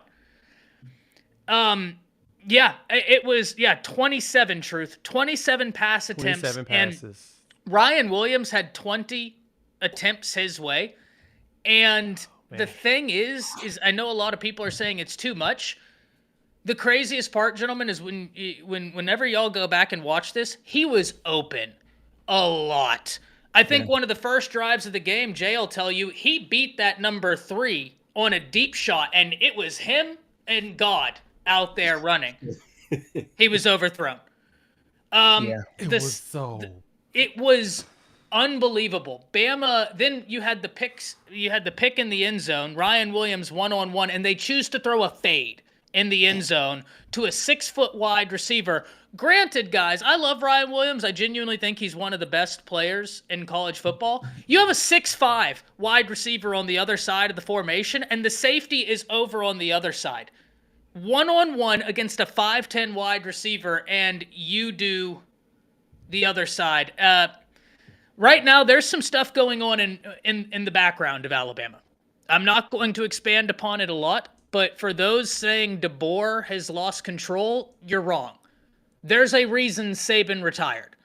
Yeah, it was 27 truth. 27 pass attempts. 27 And passes. Ryan Williams had 20 attempts his way. And the thing is I know a lot of people are saying it's too much. The craziest part, gentlemen, is whenever y'all go back and watch this, he was open a lot. I think one of the first drives of the game, Jay will tell you, he beat that number 3 on a deep shot, and it was him and God out there running. He was overthrown. It was unbelievable. Bama, then you had the picks. You had the pick in the end zone, Ryan Williams 1-on-1, and they choose to throw a fade in the end zone to a 6-foot wide receiver. Granted, guys, I love Ryan Williams. I genuinely think he's one of the best players in college football. You have a 6'5" wide receiver on the other side of the formation, and the safety is over on the other side. 1-on-1 against a 5'10" wide receiver, and you do the other side. Right now, there's some stuff going on in the background of Alabama. I'm not going to expand upon it a lot, but for those saying DeBoer has lost control, you're wrong. There's a reason Saban retired.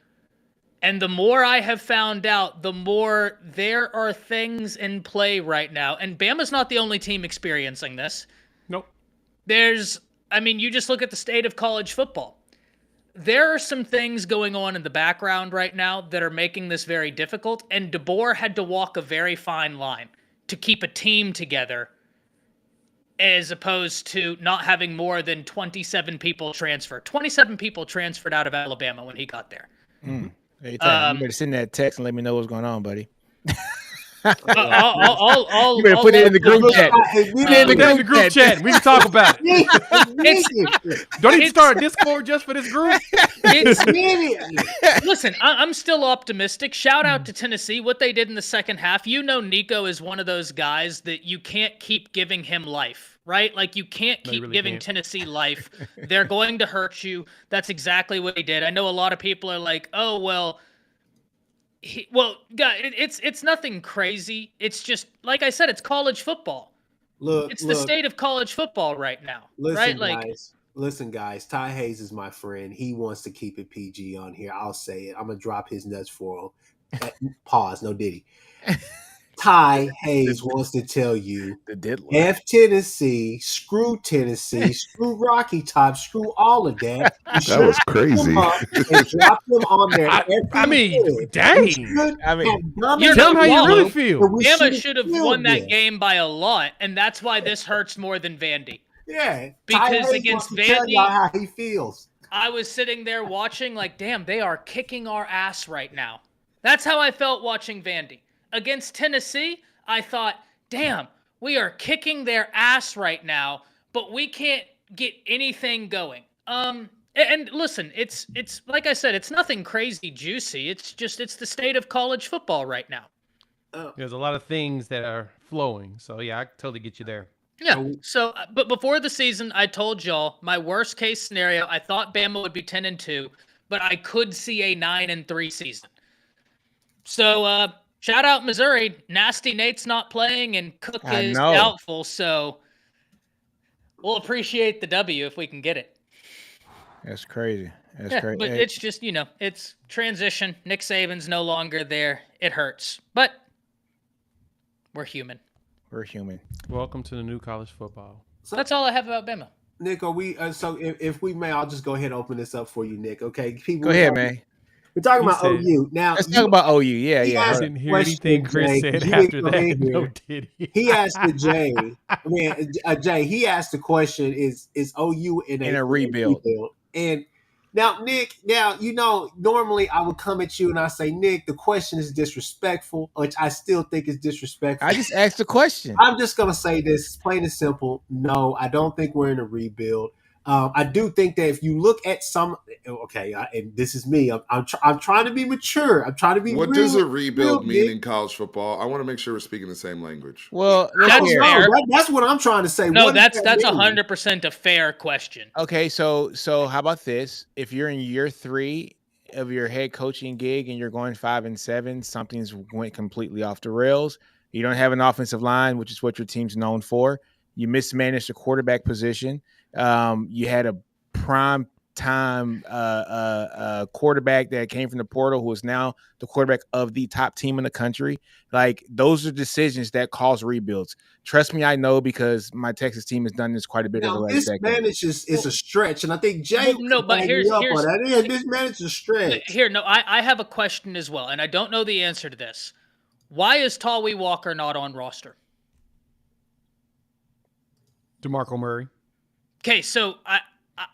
And the more I have found out, the more there are things in play right now. And Bama's not the only team experiencing this. Nope. You just look at the state of college football. There are some things going on in the background right now that are making this very difficult, and DeBoer had to walk a very fine line to keep a team together as opposed to not having more than 27 people transfer. 27 people transferred out of Alabama when he got there. Hey, you better send that text and let me know what's going on, buddy. You You better put it in the group chat. Put that in the group chat. We can talk about it. Don't even start a Discord just for this group. Listen, I'm still optimistic. Shout out to Tennessee. What they did in the second half. You know, Nico is one of those guys that you can't keep giving him life, right? Like, you can't keep giving Tennessee life. They're going to hurt you. That's exactly what he did. I know a lot of people are like, oh, well, guys, it's nothing crazy. It's just, like I said, it's college football. It's the state of college football right now, right? Listen, guys, Ty Hayes is my friend. He wants to keep it PG on here. I'll say it. I'm going to drop his nuts for him. Pause, no Diddy. Ty Hayes wants to tell you, F Tennessee, screw Rocky Top, screw all of that. That was crazy. And drop them on there. Dang. Tell them how you really feel. Bama should have won that game by a lot, and that's why this hurts more than Vandy. Yeah, because against Vandy, how he feels. I was sitting there watching like, damn, they are kicking our ass right now. That's how I felt watching Vandy. Against Tennessee, I thought, damn, we are kicking their ass right now, but we can't get anything going. And listen, it's like I said, it's nothing crazy juicy. It's the state of college football right now. There's a lot of things that are flowing. So, yeah, I totally get you there. Yeah. So, but before the season, I told y'all my worst case scenario, I thought Bama would be 10-2, but I could see a 9-3 season. So, shout out Missouri. Nasty Nate's not playing and Cook is doubtful. So we'll appreciate the W if we can get it. That's crazy. That's crazy. But it's just, it's transition. Nick Saban's no longer there. It hurts. But we're human. We're human. Welcome to the new college football. So that's all I have about Bama. Nick, are we? So if we may, I'll just go ahead and open this up for you, Nick. Okay, go ahead, man. We're talking about OU now. Let's talk about OU. Yeah. I didn't hear anything Chris said after that. No, did he? He asked the Jay. Jay. He asked the question: Is OU in a rebuild? And now, Nick. Now, normally I would come at you and I say, Nick, the question is disrespectful, which I still think is disrespectful. I just asked the question. I'm just gonna say this, plain and simple. No, I don't think we're in a rebuild. I do think that if you look at some, and this is me. I'm trying to be mature. I'm trying to be What real. does a rebuild real mean big. in college football? I want to make sure we're speaking the same language. Well, I let's don't That's hear. know. fair. That's what I'm trying to say. No, What does that's that mean? 100% a fair question. Okay, so how about this? If you're in year 3 of your head coaching gig and you're going 5-7, something's went completely off the rails. You don't have an offensive line, which is what your team's known for. You mismanaged the quarterback position. You had a prime time quarterback that came from the portal who is now the quarterback of the top team in the country. Like, those are decisions that cause rebuilds. Trust me, I know, because my Texas team has done this quite a bit over the Now, last decade. mismanaged is a stretch, and I think Jay Well, no, can but back here's- me up here's- on that. Yeah, mismanaged is a stretch. Here, no, I have a question as well, and I don't know the answer to this. Why is Tawee Walker not on roster? DeMarco Murray. Okay, so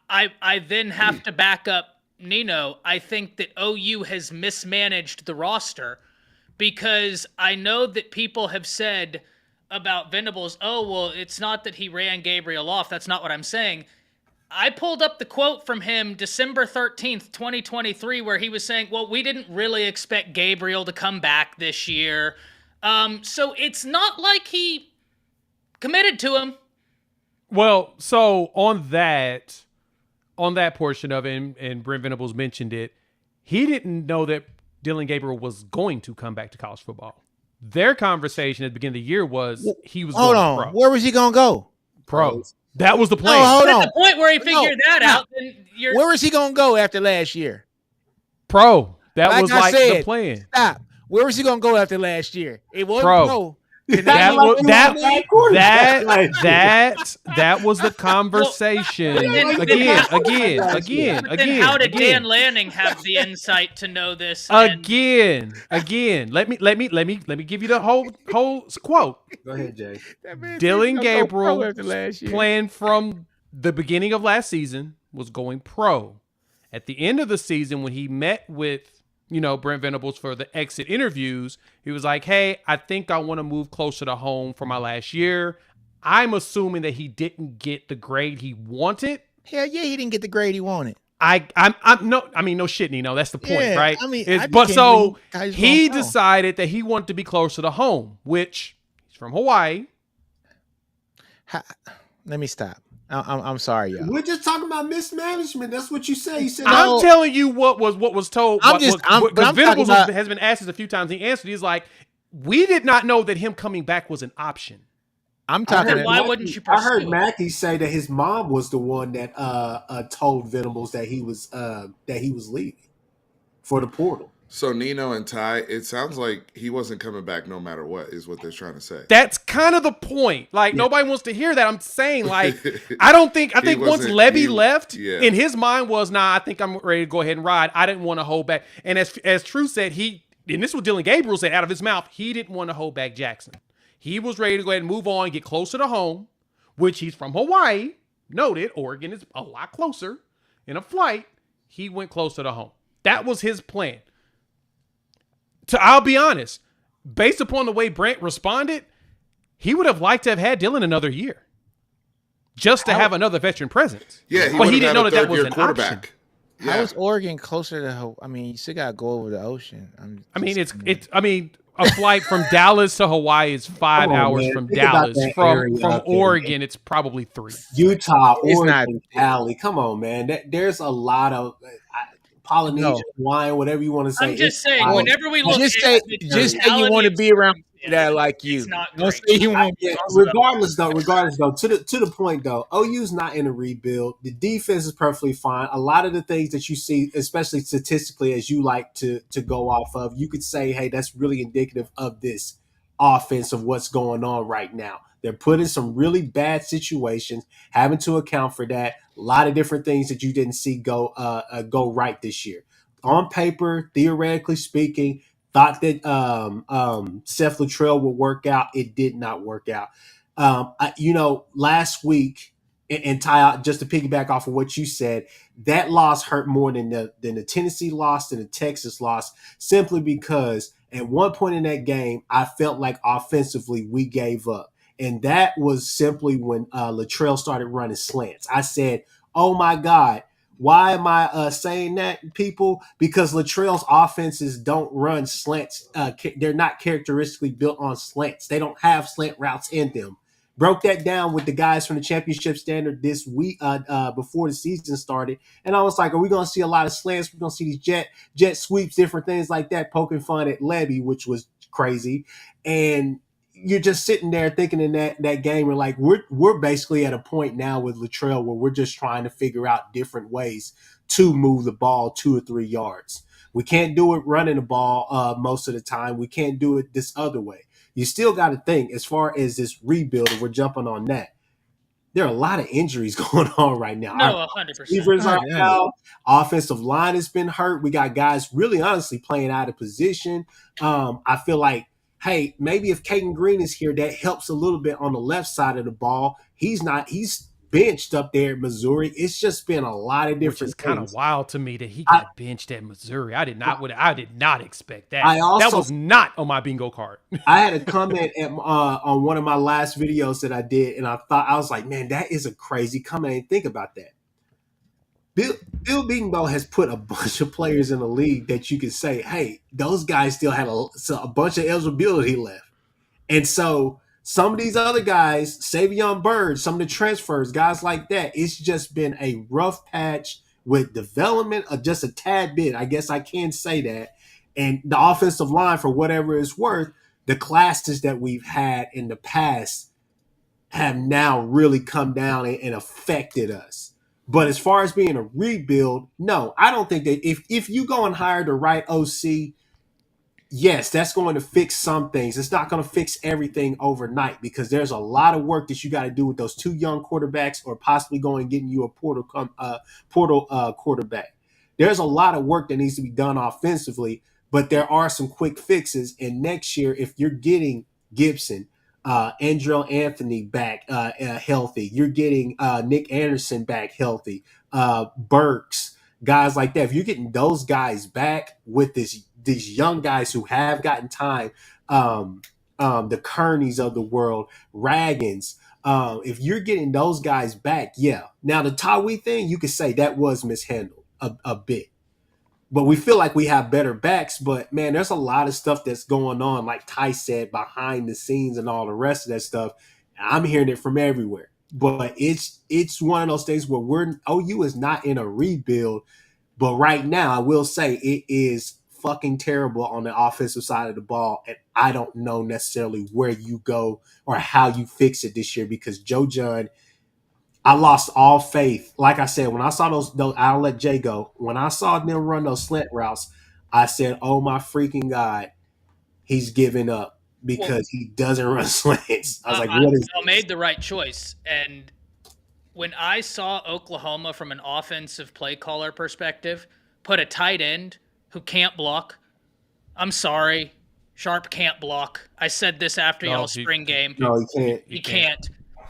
I then have to back up Nino. I think that OU has mismanaged the roster because I know that people have said about Venables, oh, well, it's not that he ran Gabriel off. That's not what I'm saying. I pulled up the quote from him December 13th, 2023, where he was saying, well, we didn't really expect Gabriel to come back this year. So it's not like he committed to him. Well, so on that portion of it, and Brent Venables mentioned it, he didn't know that Dylan Gabriel was going to come back to college football. Their conversation at the beginning of the year was he was Hold going on. pro. Where was he gonna go? Pro. That was the plan. No, hold At on. the point where he figured that no. out, then you're Where was he gonna go after last year? Pro. That Like was I like said, the plan. Stop. Where was he gonna go after last year? It wasn't Pro. pro. That was That that was the conversation. Then Again. But then how did Dan Lanning have the insight to know this? Again. Let me give you the whole quote. Go ahead, Jay. Dylan Gabriel after last year. plan from the beginning of last season was going pro. At the end of the season, when he met with Brent Venables for the exit interviews, he was like, hey, I think I want to move closer to home for my last year. I'm assuming that he didn't get the grade he wanted. Hell yeah, he didn't get the grade he wanted. No shit, Nino. That's the point, Yeah, right? I mean, It's- I but just so can't believe how he's he going pro. decided that he wanted to be closer to home, which he's from Hawaii. Let me stop. I'm sorry, y'all. We're just talking about mismanagement. That's what you say. You said No. I'm telling you what was told. I'm talking Venables about- has been asked this a few times. He answered. He's like, we did not know that him coming back was an option. I'm I talking. heard Why Mackey- wouldn't you I heard pursue it? Mackey say that his mom was the one that told Venables that he was leaving for the portal. So Nino and Ty, it sounds like he wasn't coming back no matter what, is what they're trying to say. That's kind of the point. Like nobody wants to hear that. I'm saying like I think He once wasn't- Levy he- left, yeah. in his mind was, nah, I think I'm ready to go ahead and ride. I didn't want to hold back. And as True said, and this was Dylan Gabriel said out of his mouth, he didn't want to hold back Jackson. He was ready to go ahead and move on, get closer to home, which he's from Hawaii. Noted, Oregon is a lot closer. In a flight, he went closer to home. That was his plan. I'll be honest, based upon the way Brent responded, he would have liked to have had Dylan another year, just to have another veteran presence. Yeah, he but he would've didn't had know a that was third-year an quarterback. option. Yeah. How is Oregon closer to? I mean, you still gotta go over the ocean. A flight from Dallas to Hawaii is 5 Come on, hours man. from Think about Dallas. that From area up there, Oregon, it's probably 3. Utah, It's Oregon, not- Cali. Come on, man. There's a lot of Polynesian wine, whatever you want to say. I'm just It's saying, wild. whenever we look Just at say the you want to be around totality people that like you. it's not Don't great. say you want. Yeah, regardless though, to the point though, OU's not in a rebuild. The defense is perfectly fine. A lot of the things that you see, especially statistically, as you like to go off of, you could say, hey, that's really indicative of this offense of what's going on right now. They're put in some really bad situations, having to account for that. A lot of different things that you didn't see go right this year. On paper, theoretically speaking, thought that Seth Luttrell would work out. It did not work out. Last week, and Ty, just to piggyback off of what you said, that loss hurt more than the Tennessee loss and the Texas loss, simply because at one point in that game, I felt like offensively we gave up. And that was simply when Luttrell started running slants. I said, Oh my God. Why am I saying that, people? Because Latrell's offenses don't run slants. They're not characteristically built on slants. They don't have slant routes in them. Broke that down with the guys from the championship standard this week before the season started, and I was like, "Are we going to see a lot of slants? We're going to see these jet sweeps, different things like that, poking fun at Levy, which was crazy." And you're just sitting there thinking in that game, and like we're basically at a point now with Latrell where we're just trying to figure out different ways to move the ball 2 or 3 yards. We can't do it running the ball most of the time. We can't do it this other way. You still got to think as far as this rebuild, and we're jumping on that. There are a lot of injuries going on right now. No, 100%. Receivers are out. Offensive line has been hurt. We got guys really honestly playing out of position. I feel like, hey, maybe if Caden Green is here, that helps a little bit on the left side of the ball. He's benched up there at Missouri. It's just been a lot of different Which is kind of things. wild to me that he got benched at Missouri. I did not expect that. I also- that was not on my bingo card. I had a comment on one of my last videos that I did, and I was like, man, that is a crazy comment. And think about that. Bill Bedenbaugh has put a bunch of players in the league that you could say, hey, those guys still had a bunch of eligibility left. And so some of these other guys, Savion Byrd, some of the transfers, guys like that, it's just been a rough patch with development of just a tad bit. I guess I can say that. And the offensive line, for whatever it's worth, the classes that we've had in the past have now really come down and affected us. But as far as being a rebuild, no, I don't think that if you go and hire the right OC, yes, that's going to fix some things. It's not going to fix everything overnight because there's a lot of work that you got to do with those 2 young quarterbacks, or possibly going and getting you a portal quarterback. There's a lot of work that needs to be done offensively, but there are some quick fixes. And next year, if you're getting Gibson, Andrell Anthony back healthy, you're getting Nick Anderson back healthy, Burks, guys like that. If you're getting those guys back with these young guys who have gotten time, the Kearneys of the world, Raggins, if you're getting those guys back, yeah. Now the Tawee thing, you could say that was mishandled a bit. But we feel like we have better backs. But, man, there's a lot of stuff that's going on, like Ty said, behind the scenes and all the rest of that stuff. I'm hearing it from everywhere. But it's one of those things where OU is not in a rebuild. But right now, I will say it is fucking terrible on the offensive side of the ball. And I don't know necessarily where you go or how you fix it this year because Joe Judge, I lost all faith. Like I said, when I saw those, I'll let Jay go. When I saw them run those slant routes, I said, oh my freaking God, he's giving up because he doesn't run slants. I was like, what is I made the right choice. And when I saw Oklahoma from an offensive play caller perspective put a tight end who can't block, I'm sorry, Sharp can't block. I said this after y'all's spring game. No, he can't. He can't.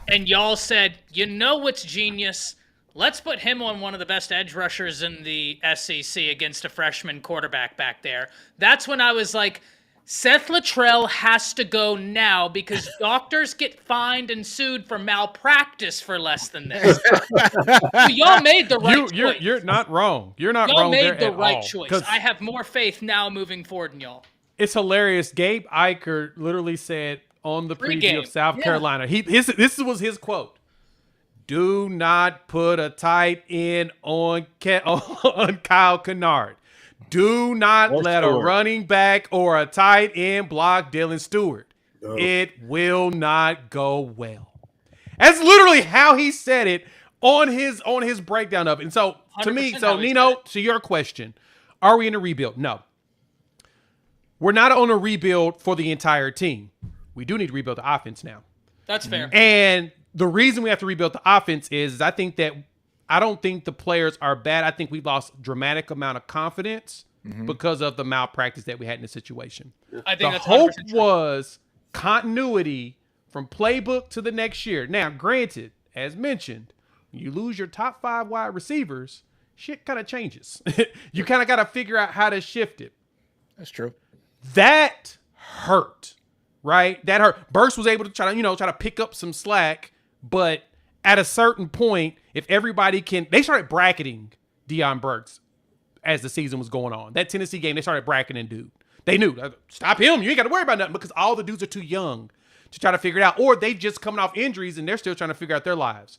And y'all said, you know what's genius? Let's put him on one of the best edge rushers in the SEC against a freshman quarterback back there. That's when I was like, Seth Littrell has to go now because doctors get fined and sued for malpractice for less than this. So y'all made the right choice. You're not wrong. You're not y'all wrong there made the at right all. choice. I have more faith now moving forward in y'all. It's hilarious. Gabe Eicher literally said on the preview of South Carolina, this was his quote: "Do not put a tight end on Kyle Kennard. Do not let a running back or a tight end block Dylan Stewart. No. It will not go well." That's literally how he said it on his breakdown of it. And so to me, Nino, to your question, are we in a rebuild? No. We're not on a rebuild for the entire team. We do need to rebuild the offense now. That's fair. And the reason we have to rebuild the offense is I don't think the players are bad. I think we lost a dramatic amount of confidence because of the malpractice that we had in the situation. I think the hope was continuity from playbook to the next year. Now, granted, as mentioned, when you lose your top 5 wide receivers, shit kind of changes. You kind of got to figure out how to shift it. That's true. That hurt, right? That hurt. Burks was able to try to pick up some slack, but at a certain point, if everybody can, they started bracketing Deion Burks as the season was going on. That Tennessee game, they started bracketing dude. They knew, stop him. You ain't got to worry about nothing because all the dudes are too young to try to figure it out. Or they just coming off injuries and they're still trying to figure out their lives.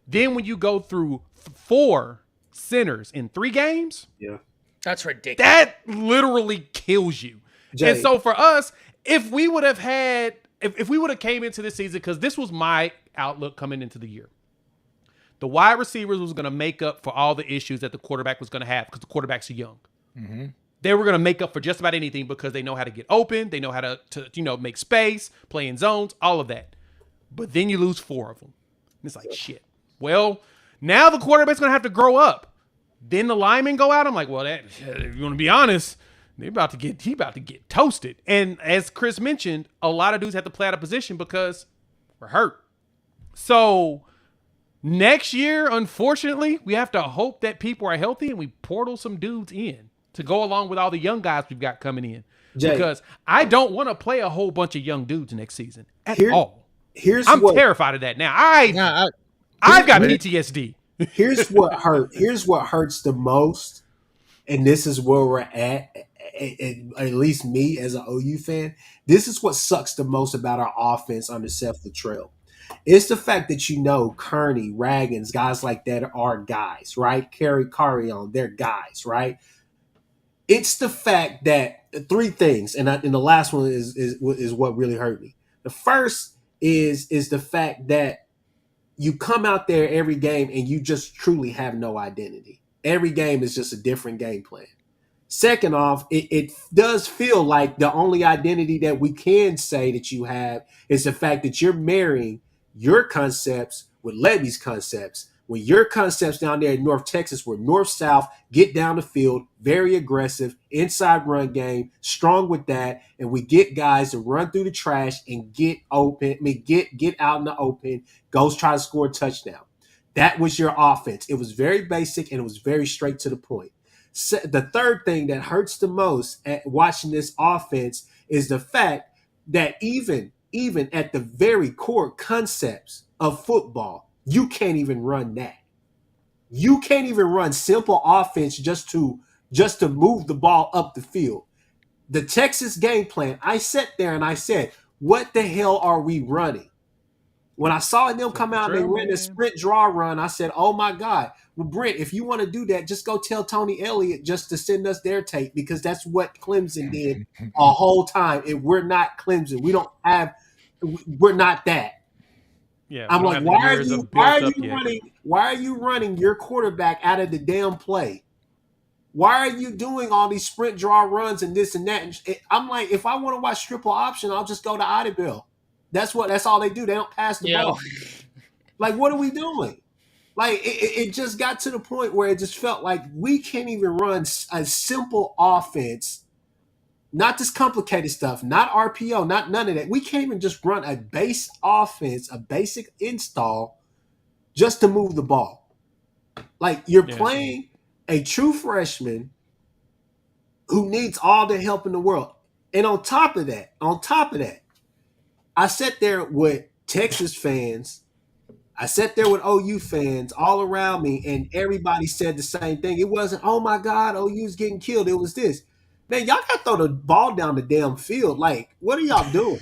Then when you go through 4 centers in 3 games, Yeah. That's ridiculous. that literally kills you. Jay. And so for us, if we would have had, if we would have came into this season, because this was my outlook coming into the year, the wide receivers was going to make up for all the issues that the quarterback was going to have because the quarterbacks are young. Mm-hmm. They were going to make up for just about anything because they know how to get open. They know how to make space, play in zones, all of that. But then you lose 4 of them. And it's like, shit. Well, now the quarterback's going to have to grow up. Then the linemen go out. I'm like, well, if you want to be honest, he about to get toasted. And as Chris mentioned, a lot of dudes have to play out of position because we're hurt. So next year, unfortunately, we have to hope that people are healthy and we portal some dudes in to go along with all the young guys we've got coming in. Jay. Because I don't want to play a whole bunch of young dudes next season at all. Here's I'm what terrified of that now. I've got PTSD. here's what hurts the most, and this is where we're at least me as an OU fan. This is what sucks the most about our offense under Seth Luttrell. It's the fact that Kearney, Raggins, guys like that are guys, right? Kerry Carrion, they're guys, right? It's the fact that 3 things, and the last one is what really hurt me. The first is the fact that you come out there every game and you just truly have no identity. Every game is just a different game plan. Second off, it does feel like the only identity that we can say that you have is the fact that you're marrying your concepts with Levy's concepts. When your concepts down there in North Texas were north-south, get down the field, very aggressive, inside run game, strong with that, and we get guys to run through the trash and get open, get out in the open, goes try to score a touchdown. That was your offense. It was very basic and it was very straight to the point. So the third thing that hurts the most at watching this offense is the fact that even at the very core concepts of football, you can't even run that. You can't even run simple offense just to move the ball up the field. The Texas game plan, I sat there and I said, what the hell are we running? When I saw them come out and they ran a sprint draw run, I said, oh my God. Well, Brent, if you want to do that, just go tell Tony Elliott just to send us their tape because that's what Clemson did a whole time. And we're not Clemson. We're not that. Yeah, I'm like, why are you running your quarterback out of the damn play? Why are you doing all these sprint draw runs and this and that? I'm like, if I want to watch triple option, I'll just go to Audubon. That's all they do. They don't pass the ball. Like, what are we doing? Like, it just got to the point where it just felt like we can't even run a simple offense. Not this complicated stuff, not RPO, not none of that. We can't even just run a base offense, a basic install, just to move the ball. Like you're playing a true freshman who needs all the help in the world. And on top of that, I sat there with Texas fans. I sat there with OU fans all around me, and everybody said the same thing. It wasn't, oh my God, OU's getting killed. It was this. Man, y'all got to throw the ball down the damn field. Like, what are y'all doing?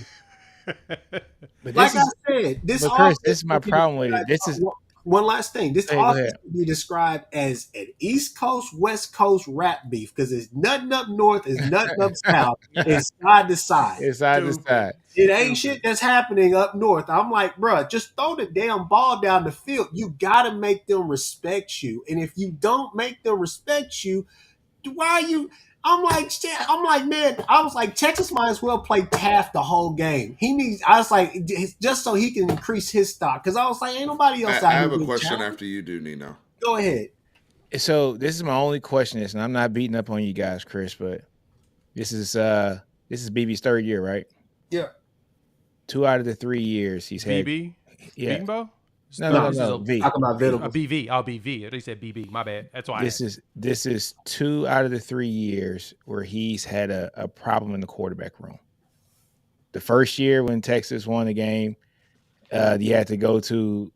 But like I said, this is my problem with it. This is one last thing. This offense can be described as an East Coast, West Coast rap beef because it's nothing up north, it's nothing up south. It's side to side. It's side to side. It ain't shit that's happening up north. I'm like, bro, just throw the damn ball down the field. You got to make them respect you. And if you don't make them respect you, why are you... I'm like, man, I was like, Texas might as well play Taft the whole game. I was like, just so he can increase his stock. Because I was like, ain't nobody else I have a question after you do, Nino. Go ahead. So this is my only question, and I'm not beating up on you guys, Chris, but this is BB's 3rd year, right? Yeah. 2 out of the 3 years he's had. BB? Yeah. Beatonbow? No. Talking V. about Venables. BV. Oh, BV. They said BB. My bad. That's why. This is 2 out of the 3 years where he's had a problem in the quarterback room. The first year when Texas won the game, you had to go to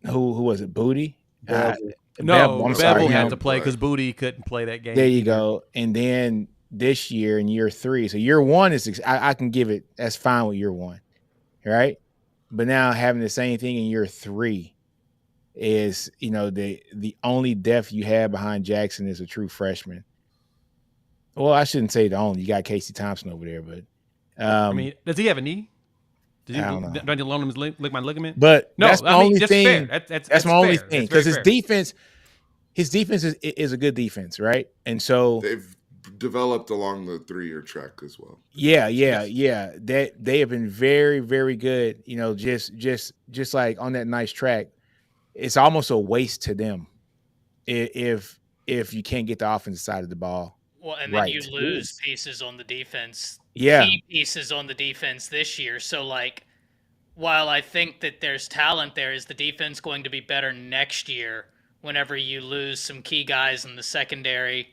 who was it? Booty. Bevel. No, I'm sorry, Bevel had him. to play Right. because Booty couldn't play that game. There you either. go. And then this year in year 3, so year 1 is I can give it. That's fine with year 1, right? But now having the same thing in year 3 is, the only depth you have behind Jackson is a true freshman. Well, I shouldn't say the only. You got Casey Thompson over there, but I mean, does he have a knee? Does he, I don't know. do I need to loan him his ligament ligament? but No, that's my I mean, only that's thing. fair. That's my only fair. thing That's very because his fair. defense is a good defense, right? And so They've developed along the 3-year track as well. yeah. That they have been very, very good. Just like on that nice track, it's almost a waste to them if you can't get the offensive side of the ball. Well, and then you Right. lose pieces on the defense. Yeah. Key pieces on the defense this year. So, like, while I think that there's talent there, is the defense going to be better next year whenever you lose some key guys in the secondary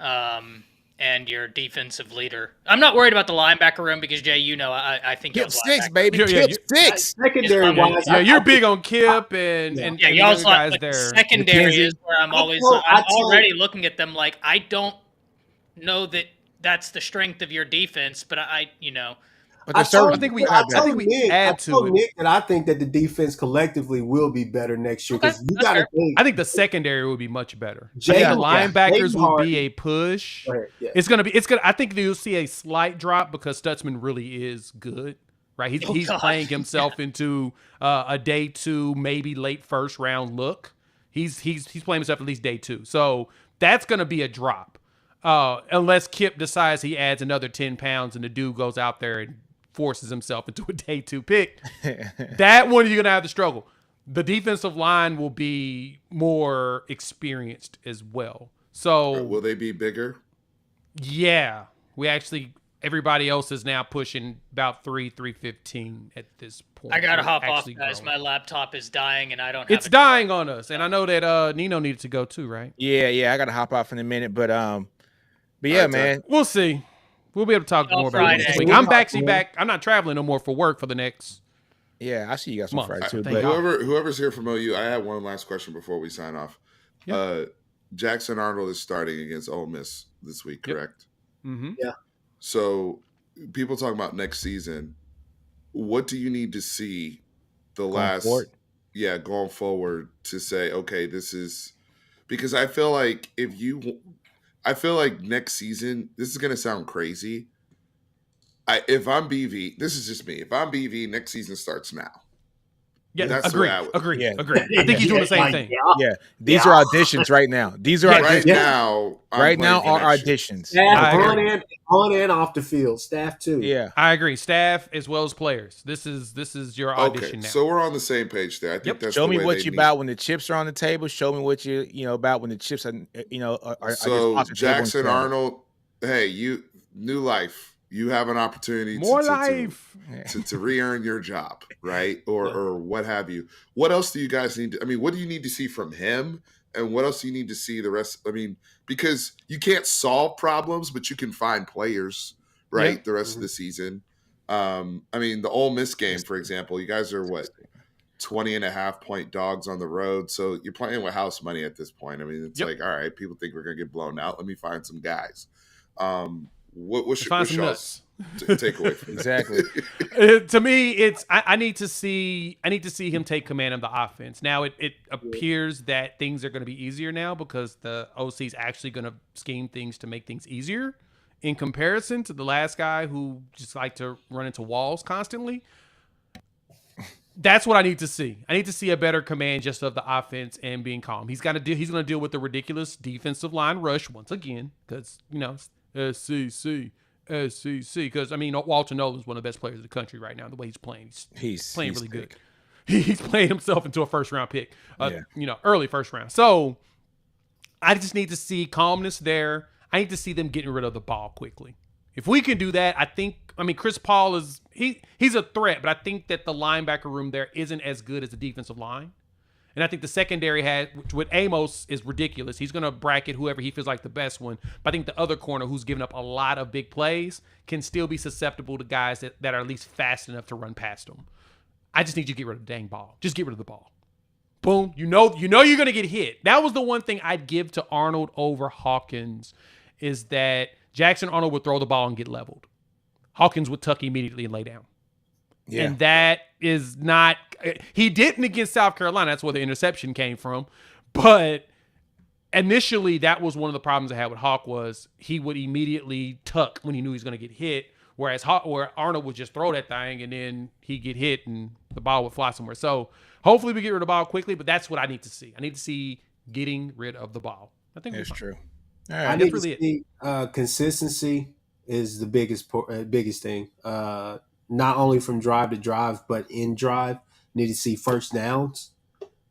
and your defensive leader? I'm not worried about the linebacker room because, Jay, I think Kip y'all's 6, linebacker- baby. Yeah, Kip yeah, 6. Secondary Yeah, wise, Yeah, you're big on Kip and Yeah. and Yeah, and y'all's the other guys like there. secondary McKenzie. is where I'm always. I I'm told- already looking at them like I don't know that that's the strength of your defense, but But I the service I think we- is I not bad. think we add to it. Nick that I think that the defense collectively will be better next year because Okay, you that's got to fair. think. I think the secondary would be much better. I Jaden- think the linebackers Jaden will be Hardy. a push. Go ahead, yeah. It's gonna be. I think you'll see a slight drop because Stutzman really is good, right? He's God. playing himself into a day 2, maybe late first round look. He's playing himself at least day 2, so that's gonna be a drop. Unless Kip decides he adds another 10 pounds and the dude goes out there and forces himself into a day 2 pick. That one you're gonna have to struggle. The defensive line will be more experienced as well. So Will they be bigger? yeah, everybody else is now pushing about 315 at this point. I gotta We're hop off, actually guys. growing. My laptop is dying, and I don't. It's have dying on us, and I know that Nino needed to go too, right? Yeah, I got to hop off in a minute, but yeah, Alright, man. We'll see. We'll be able to talk Y'all more about it next Friday. week. I'm actually back. I'm not traveling no more for work for the next. Yeah, I see you guys on Month. Friday too. Thank But God. Whoever's here from OU, I have one last question before we sign off. Yeah. Jackson Arnold is starting against Ole Miss this week, Yep. correct? Mm-hmm. So people talking about next season. What do you need to see Going forward? going forward to say, okay, this is because I feel like next season, this is going to sound crazy. If I'm BV, this is just me. If I'm BV, next season starts now. Yeah, That's the agree. way I would- Agree. Yeah. Agree. I think he's doing the same Like, thing. Yeah, these are auditions right now. These are Yeah, Right auditions. now, I'm Right playing now for are next year. auditions. Staff I agree. on and off the field, staff too. Yeah, I agree. Staff as well as players. This is your audition Okay, now. so we're on the same page there. I think Yep. that's show the me way what they you need- about when the chips are on the table. Show me what you about when the chips are are So just off the table Jackson instead. Arnold, hey, you new life. You have an opportunity More to life. to re-earn your job, right? Or what have you. What else do you guys need to, I mean, what do you need to see from him? And what else do you need to see the rest? I mean, because you can't solve problems, but you can find players, right? Yeah. The rest of the season. I mean, the Ole Miss game, for example, you guys are what, 20.5-point dogs on the road. So you're playing with house money at this point. I mean, it's Yep. like, all right, people think we're going to get blown out. Let me find some guys. What's Find some y'all's nuts. take away from that? Exactly. To me, it's I need to see him take command of the offense. Now it appears that things are going to be easier now because the OC is actually going to scheme things to make things easier in comparison to the last guy who just liked to run into walls constantly. That's what I need to see. I need to see a better command just of the offense and being calm. He's going to deal with the ridiculous defensive line rush once again because SEC. Because I mean, Walter Nolan's one of the best players in the country right now. The way he's playing, he's playing really thick. good. He's playing himself into a first round pick, Yeah. Early first round. So I just need to see calmness there. I need to see them getting rid of the ball quickly. If we can do that, Chris Paul is he's a threat, but I think that the linebacker room there isn't as good as the defensive line. And I think the secondary with Amos is ridiculous. He's going to bracket whoever he feels like the best one. But I think the other corner who's given up a lot of big plays can still be susceptible to guys that are at least fast enough to run past them. I just need you to get rid of the dang ball. Just get rid of the ball. boom. You know you're gonna get hit. That was the one thing I'd give to Arnold over Hawkins, is that Jackson Arnold would throw the ball and get leveled. Hawkins would tuck immediately and lay down. Yeah. And that is not – he didn't against South Carolina. That's where the interception came from. But initially, that was one of the problems I had with Hawk, was he would immediately tuck when he knew he was going to get hit, where Arnold would just throw that thing and then he'd get hit and the ball would fly somewhere. So hopefully we get rid of the ball quickly, but that's what I need to see. I need to see getting rid of the ball. I think That's true. All I right. need to really see consistency is the biggest thing. Not only from drive to drive, but in drive. Need to see first downs.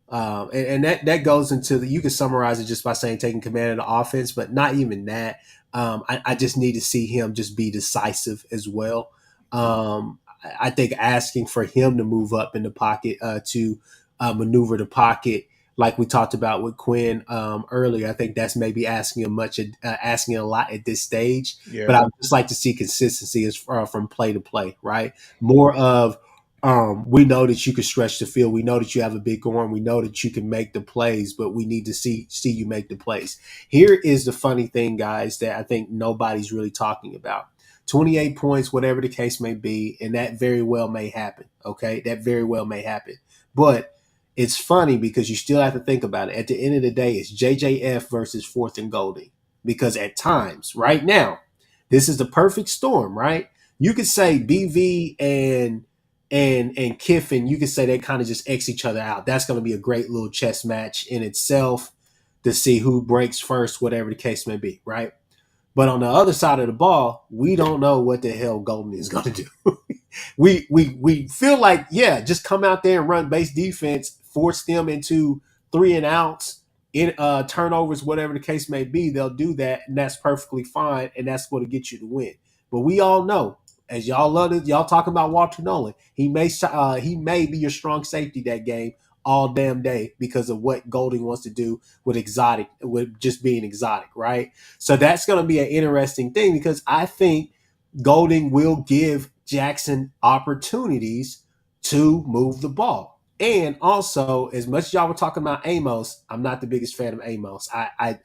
And that goes into you can summarize it just by saying taking command of the offense, but not even that. I just need to see him just be decisive as well. I think asking for him to move up in the pocket to maneuver the pocket, like we talked about with Quinn earlier, I think that's maybe asking a lot at this stage. Yeah. But I would just like to see consistency as from play to play, right? More of we know that you can stretch the field. We know that you have a big arm. We know that you can make the plays, but we need to see you make the plays. Here is the funny thing, guys, that I think nobody's really talking about. 28 points, whatever the case may be, and that very well may happen, okay? That very well may happen. But it's funny because you still have to think about it. At the end of the day, it's JJF versus 4th and Golding. Because at times, right now, this is the perfect storm, right? You could say BV and Kiffin, you could say they kind of just X each other out. That's going to be a great little chess match in itself to see who breaks first, whatever the case may be, right? But on the other side of the ball, we don't know what the hell Golden is going to do. we feel like, yeah, just come out there and run base defense, force them into 3 and outs, in turnovers, whatever the case may be. They'll do that, and that's perfectly fine, and that's going to get you the win. But we all know, as y'all love it, y'all talking about Walter Nolan, he may be your strong safety that game all damn day because of what Golding wants to do with just being exotic, right? So that's going to be an interesting thing because I think Golding will give Jackson opportunities to move the ball. And also, as much as y'all were talking about Amos, I'm not the biggest fan of Amos. I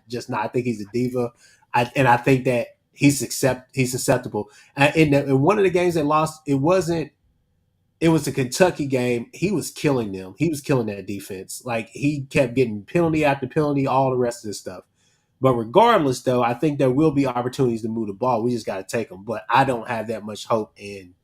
just not. I think he's a diva, and I think that he's susceptible. In one of the games they lost, it was the Kentucky game. He was killing them. He was killing that defense. Like, he kept getting penalty after penalty, all the rest of this stuff. But regardless, though, I think there will be opportunities to move the ball. We just got to take them. But I don't have that much hope in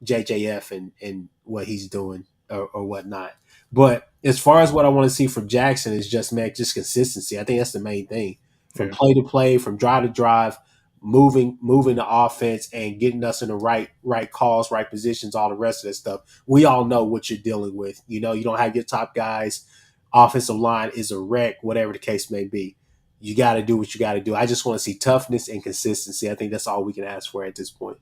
JJF and what he's doing or whatnot. But as far as what I want to see from Jackson is just consistency. I think that's the main thing. From play to play, from drive to drive, moving the offense and getting us in the right calls, right positions, all the rest of that stuff. We all know what you're dealing with. You know, you don't have your top guys. Offensive line is a wreck, whatever the case may be. You got to do what you got to do. I just want to see toughness and consistency. I think that's all we can ask for at this point.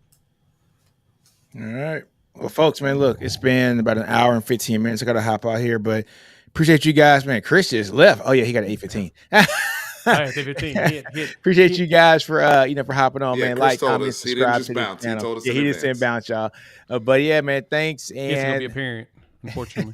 All right. Well, folks, man, look, it's been about an hour and 15 minutes. I got to hop out here, but appreciate you guys, man. Chris just left. Oh, yeah, he got an 8:15. Appreciate you guys for for hopping on, man. Chris Like, told comment, us. He didn't subscribe just to the bounce. He channel. told us Yeah, in he just said advance. bounce, y'all. But yeah, man, thanks. It's going to be And apparent, unfortunately.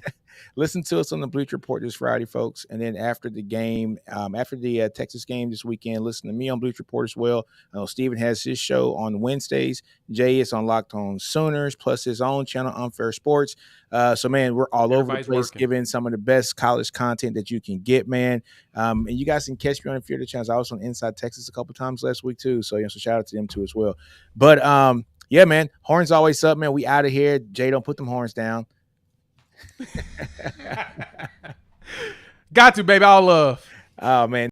listen to us on the Bleacher Report this Friday, folks. And then after the game, after the Texas game this weekend, listen to me on Bleacher Report as well. I know Steven has his show on Wednesdays. Jay is on Locked On Sooners, plus his own channel, Unfair Sports. So, man, we're all over the place giving some of the best college content that you can get, man. And you guys can catch me on a few of the channels. I was on Inside Texas a couple times last week, too. So, so shout out to them, too, as well. But, yeah, man, horns always up, man. We out of here. Jay, don't put them horns down. Got to, baby. All love. Oh, man.